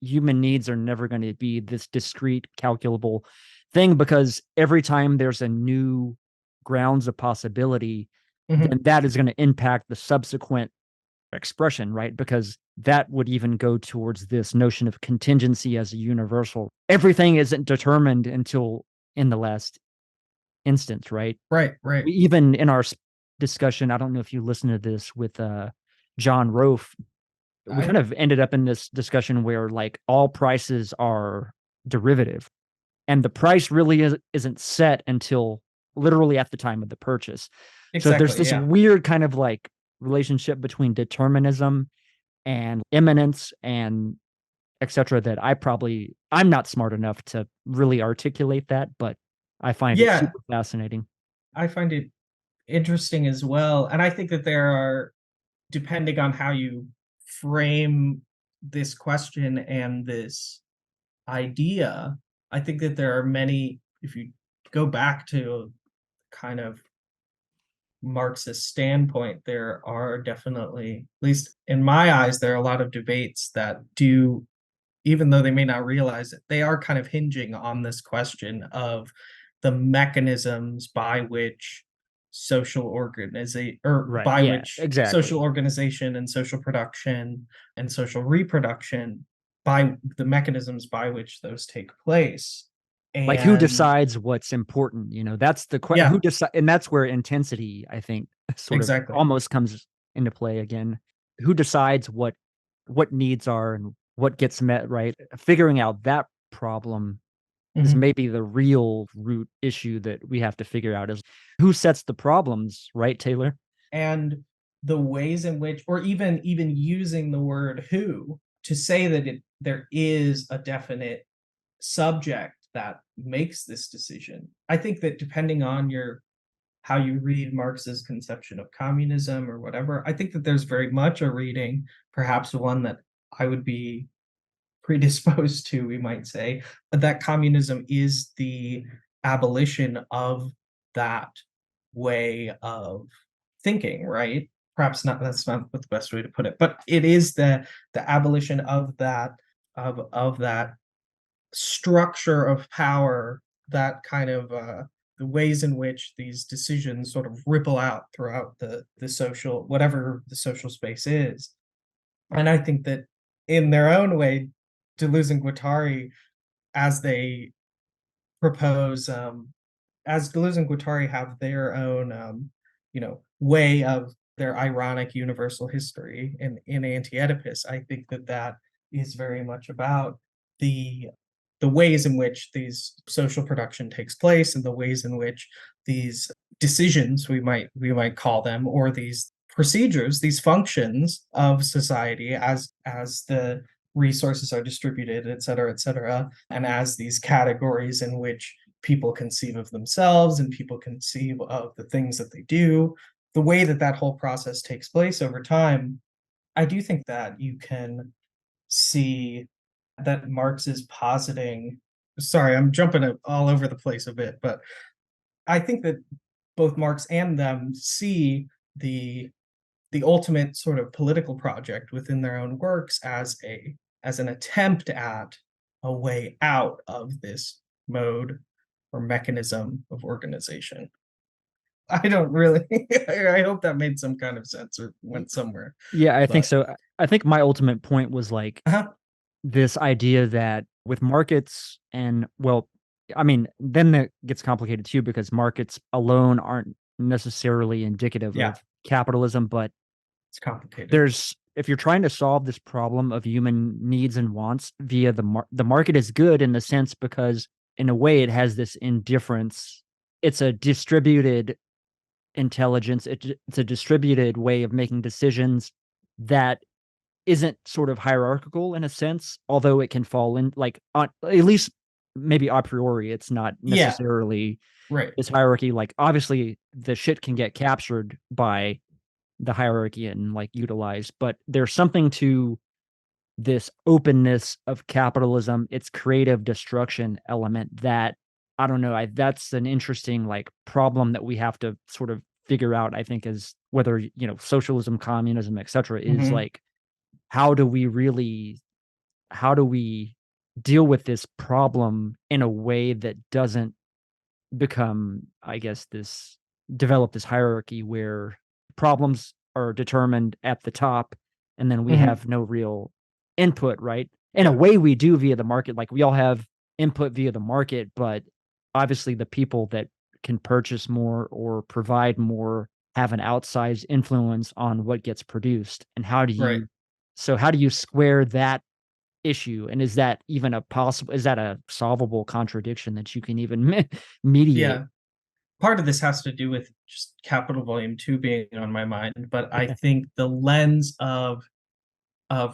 human needs are never going to be this discrete, calculable thing, because every time there's a new grounds of possibility, then Mhm. that is going to impact the subsequent expression, right? Because that would even go towards this notion of contingency as a universal. Everything isn't determined until in the last instance, right? Right, right. We even in our discussion, I don't know if you listen to this with John Rofe, we kind I of ended up in this discussion where like all prices are derivative and the price really isn't set until literally at the time of the purchase. So there's exactly, this yeah. weird kind of like relationship between determinism and immanence and etc. that I'm not smart enough to really articulate that, but I find it Yeah, super fascinating. I find it interesting as well, and I think that there are, depending on how you frame this question and this idea, I think that there are many, if you go back to kind of Marxist standpoint, there are definitely, at least in my eyes, there are a lot of debates that do, even though they may not realize it, they are kind of hinging on this question of the mechanisms by which social organization, or Right. by Yeah, which social exactly. organization and social production and social reproduction, by the mechanisms by which those take place. Like who And decides what's important, that's the who yeah, decide, and that's where intensity, I think, sort of exactly. almost comes into play again. Who decides what needs are and what gets met, right? Figuring out that problem is Mhm. maybe the real root issue that we have to figure out is who sets the problems, right, Taylor? And the ways in which, or even using the word who to say that there is a definite subject that makes this decision. I think that depending on your how you read Marx's conception of communism or whatever, I think that there's very much a reading, perhaps one that I would be predisposed to, we might say, that communism is the abolition of that way of thinking, right? Perhaps not, that's not the best way to put it, but it is the abolition of that structure of power, that kind of the ways in which these decisions sort of ripple out throughout the social, whatever the social space is. And I think that in their own way, Deleuze and Guattari, as they propose, as Deleuze and Guattari have their own, way of their ironic universal history in Anti-Oedipus, I think that that is very much about the the ways in which these social production takes place and the ways in which these decisions, we might call them, or these procedures, these functions of society, as the resources are distributed, et cetera, and as these categories in which people conceive of themselves and people conceive of the things that they do, the way that that whole process takes place over time, I do think that you can see that Marx is positing. Sorry, I'm jumping all over the place a bit, but I think that both Marx and them see the ultimate sort of political project within their own works as an attempt at a way out of this mode or mechanism of organization. I don't really I hope that made some kind of sense or went somewhere. Yeah, I think But so. I think my ultimate point was like uh this idea that with markets and well, I mean, then that gets complicated too because markets alone aren't necessarily indicative yeah, of capitalism, but it's complicated. there's if you're trying to solve this problem of human needs and wants via the market is good in the sense because in a way it has this indifference. It's a distributed intelligence. It's a distributed way of making decisions that isn't sort of hierarchical in a sense, although it can fall in like on at least maybe a priori, it's not Yeah, necessarily right. this hierarchy. Like obviously the shit can get captured by the hierarchy and like utilized, but there's something to this openness of capitalism, its creative destruction element that I don't know. That's an interesting like problem that we have to sort of figure out. I think is whether socialism, communism, etc. is Mhm. like how do we really how do we deal with this problem in a way that doesn't become, I guess, this develop this hierarchy where problems are determined at the top and then we Mhm. have no real input, right? In a Yeah. way we do via the market. Like we all have input via the market, but obviously the people that can purchase more or provide more have an outsized influence on what gets produced. And Right. how do you square that issue? And is that even is that a solvable contradiction that you can even mediate? Yeah. Part of this has to do with just capital volume 2 being on my mind, but I think the lens of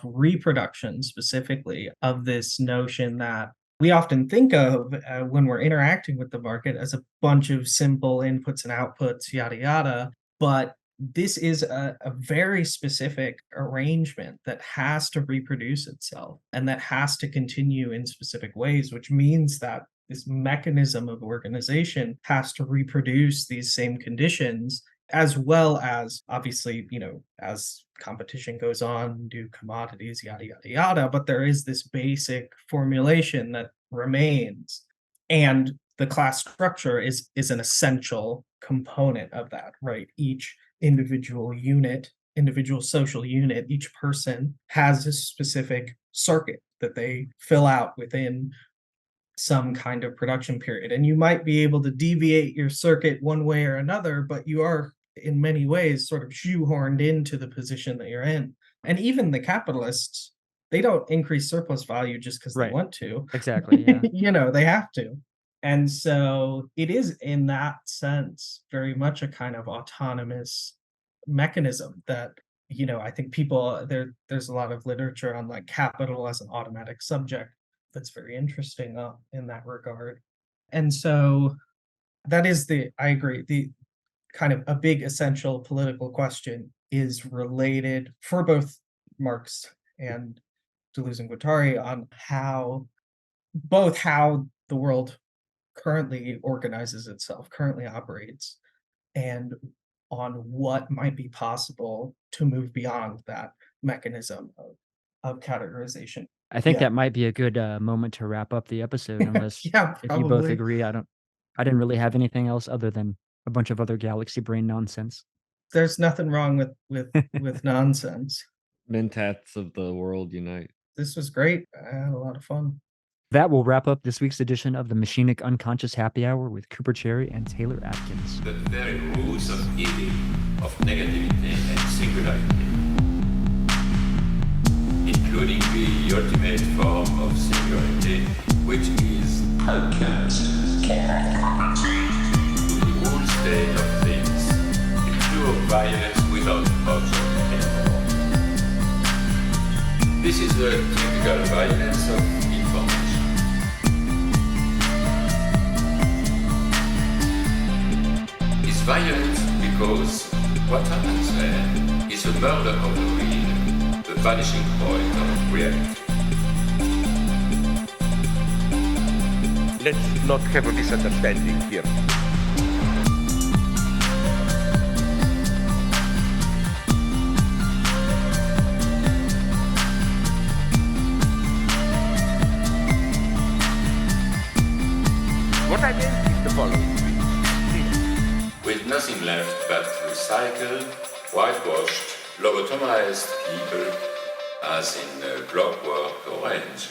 reproduction specifically of this notion that we often think of when we're interacting with the market as a bunch of simple inputs and outputs, yada yada. But this is a very specific arrangement that has to reproduce itself and that has to continue in specific ways, which means that this mechanism of organization has to reproduce these same conditions as well as obviously, as competition goes on, do commodities, yada, yada, yada. But there is this basic formulation that remains. And the class structure is an essential component of that, right? Each individual unit, individual social unit, each person has a specific circuit that they fill out within some kind of production period. And you might be able to deviate your circuit one way or another, but you are in many ways sort of shoehorned into the position that you're in. And even the capitalists, they don't increase surplus value just because they Right. want to. Exactly. Yeah. They have to. And so it is in that sense very much a kind of autonomous mechanism that I think there's a lot of literature on like capital as an automatic subject that's very interesting in that regard. And so that is I agree, the kind of a big essential political question is related for both Marx and Deleuze and Guattari on how the world currently organizes itself, currently operates, and on what might be possible to move beyond that mechanism of categorization. I think Yeah. that might be a good moment to wrap up the episode unless Yeah, if you both probably. agree. I didn't really have anything else other than a bunch of other galaxy brain nonsense. There's nothing wrong with nonsense. Mentats of the world unite. This was great. I had a lot of fun. That will wrap up this week's edition of the Machinic Unconscious Happy Hour with Cooper Cherry and Taylor Atkins. The very roots of evil, of negativity and singularity, including the ultimate form of singularity, which is the whole state of things, the pure violence without object anymore. This is the typical violence of information. It's violent because what happens there is a murder of the real, the vanishing point of reality. Let's not have a misunderstanding here. What I meant is the following, please. With nothing left but recycled, whitewashed, lobotomized people, as in Clockwork Orange.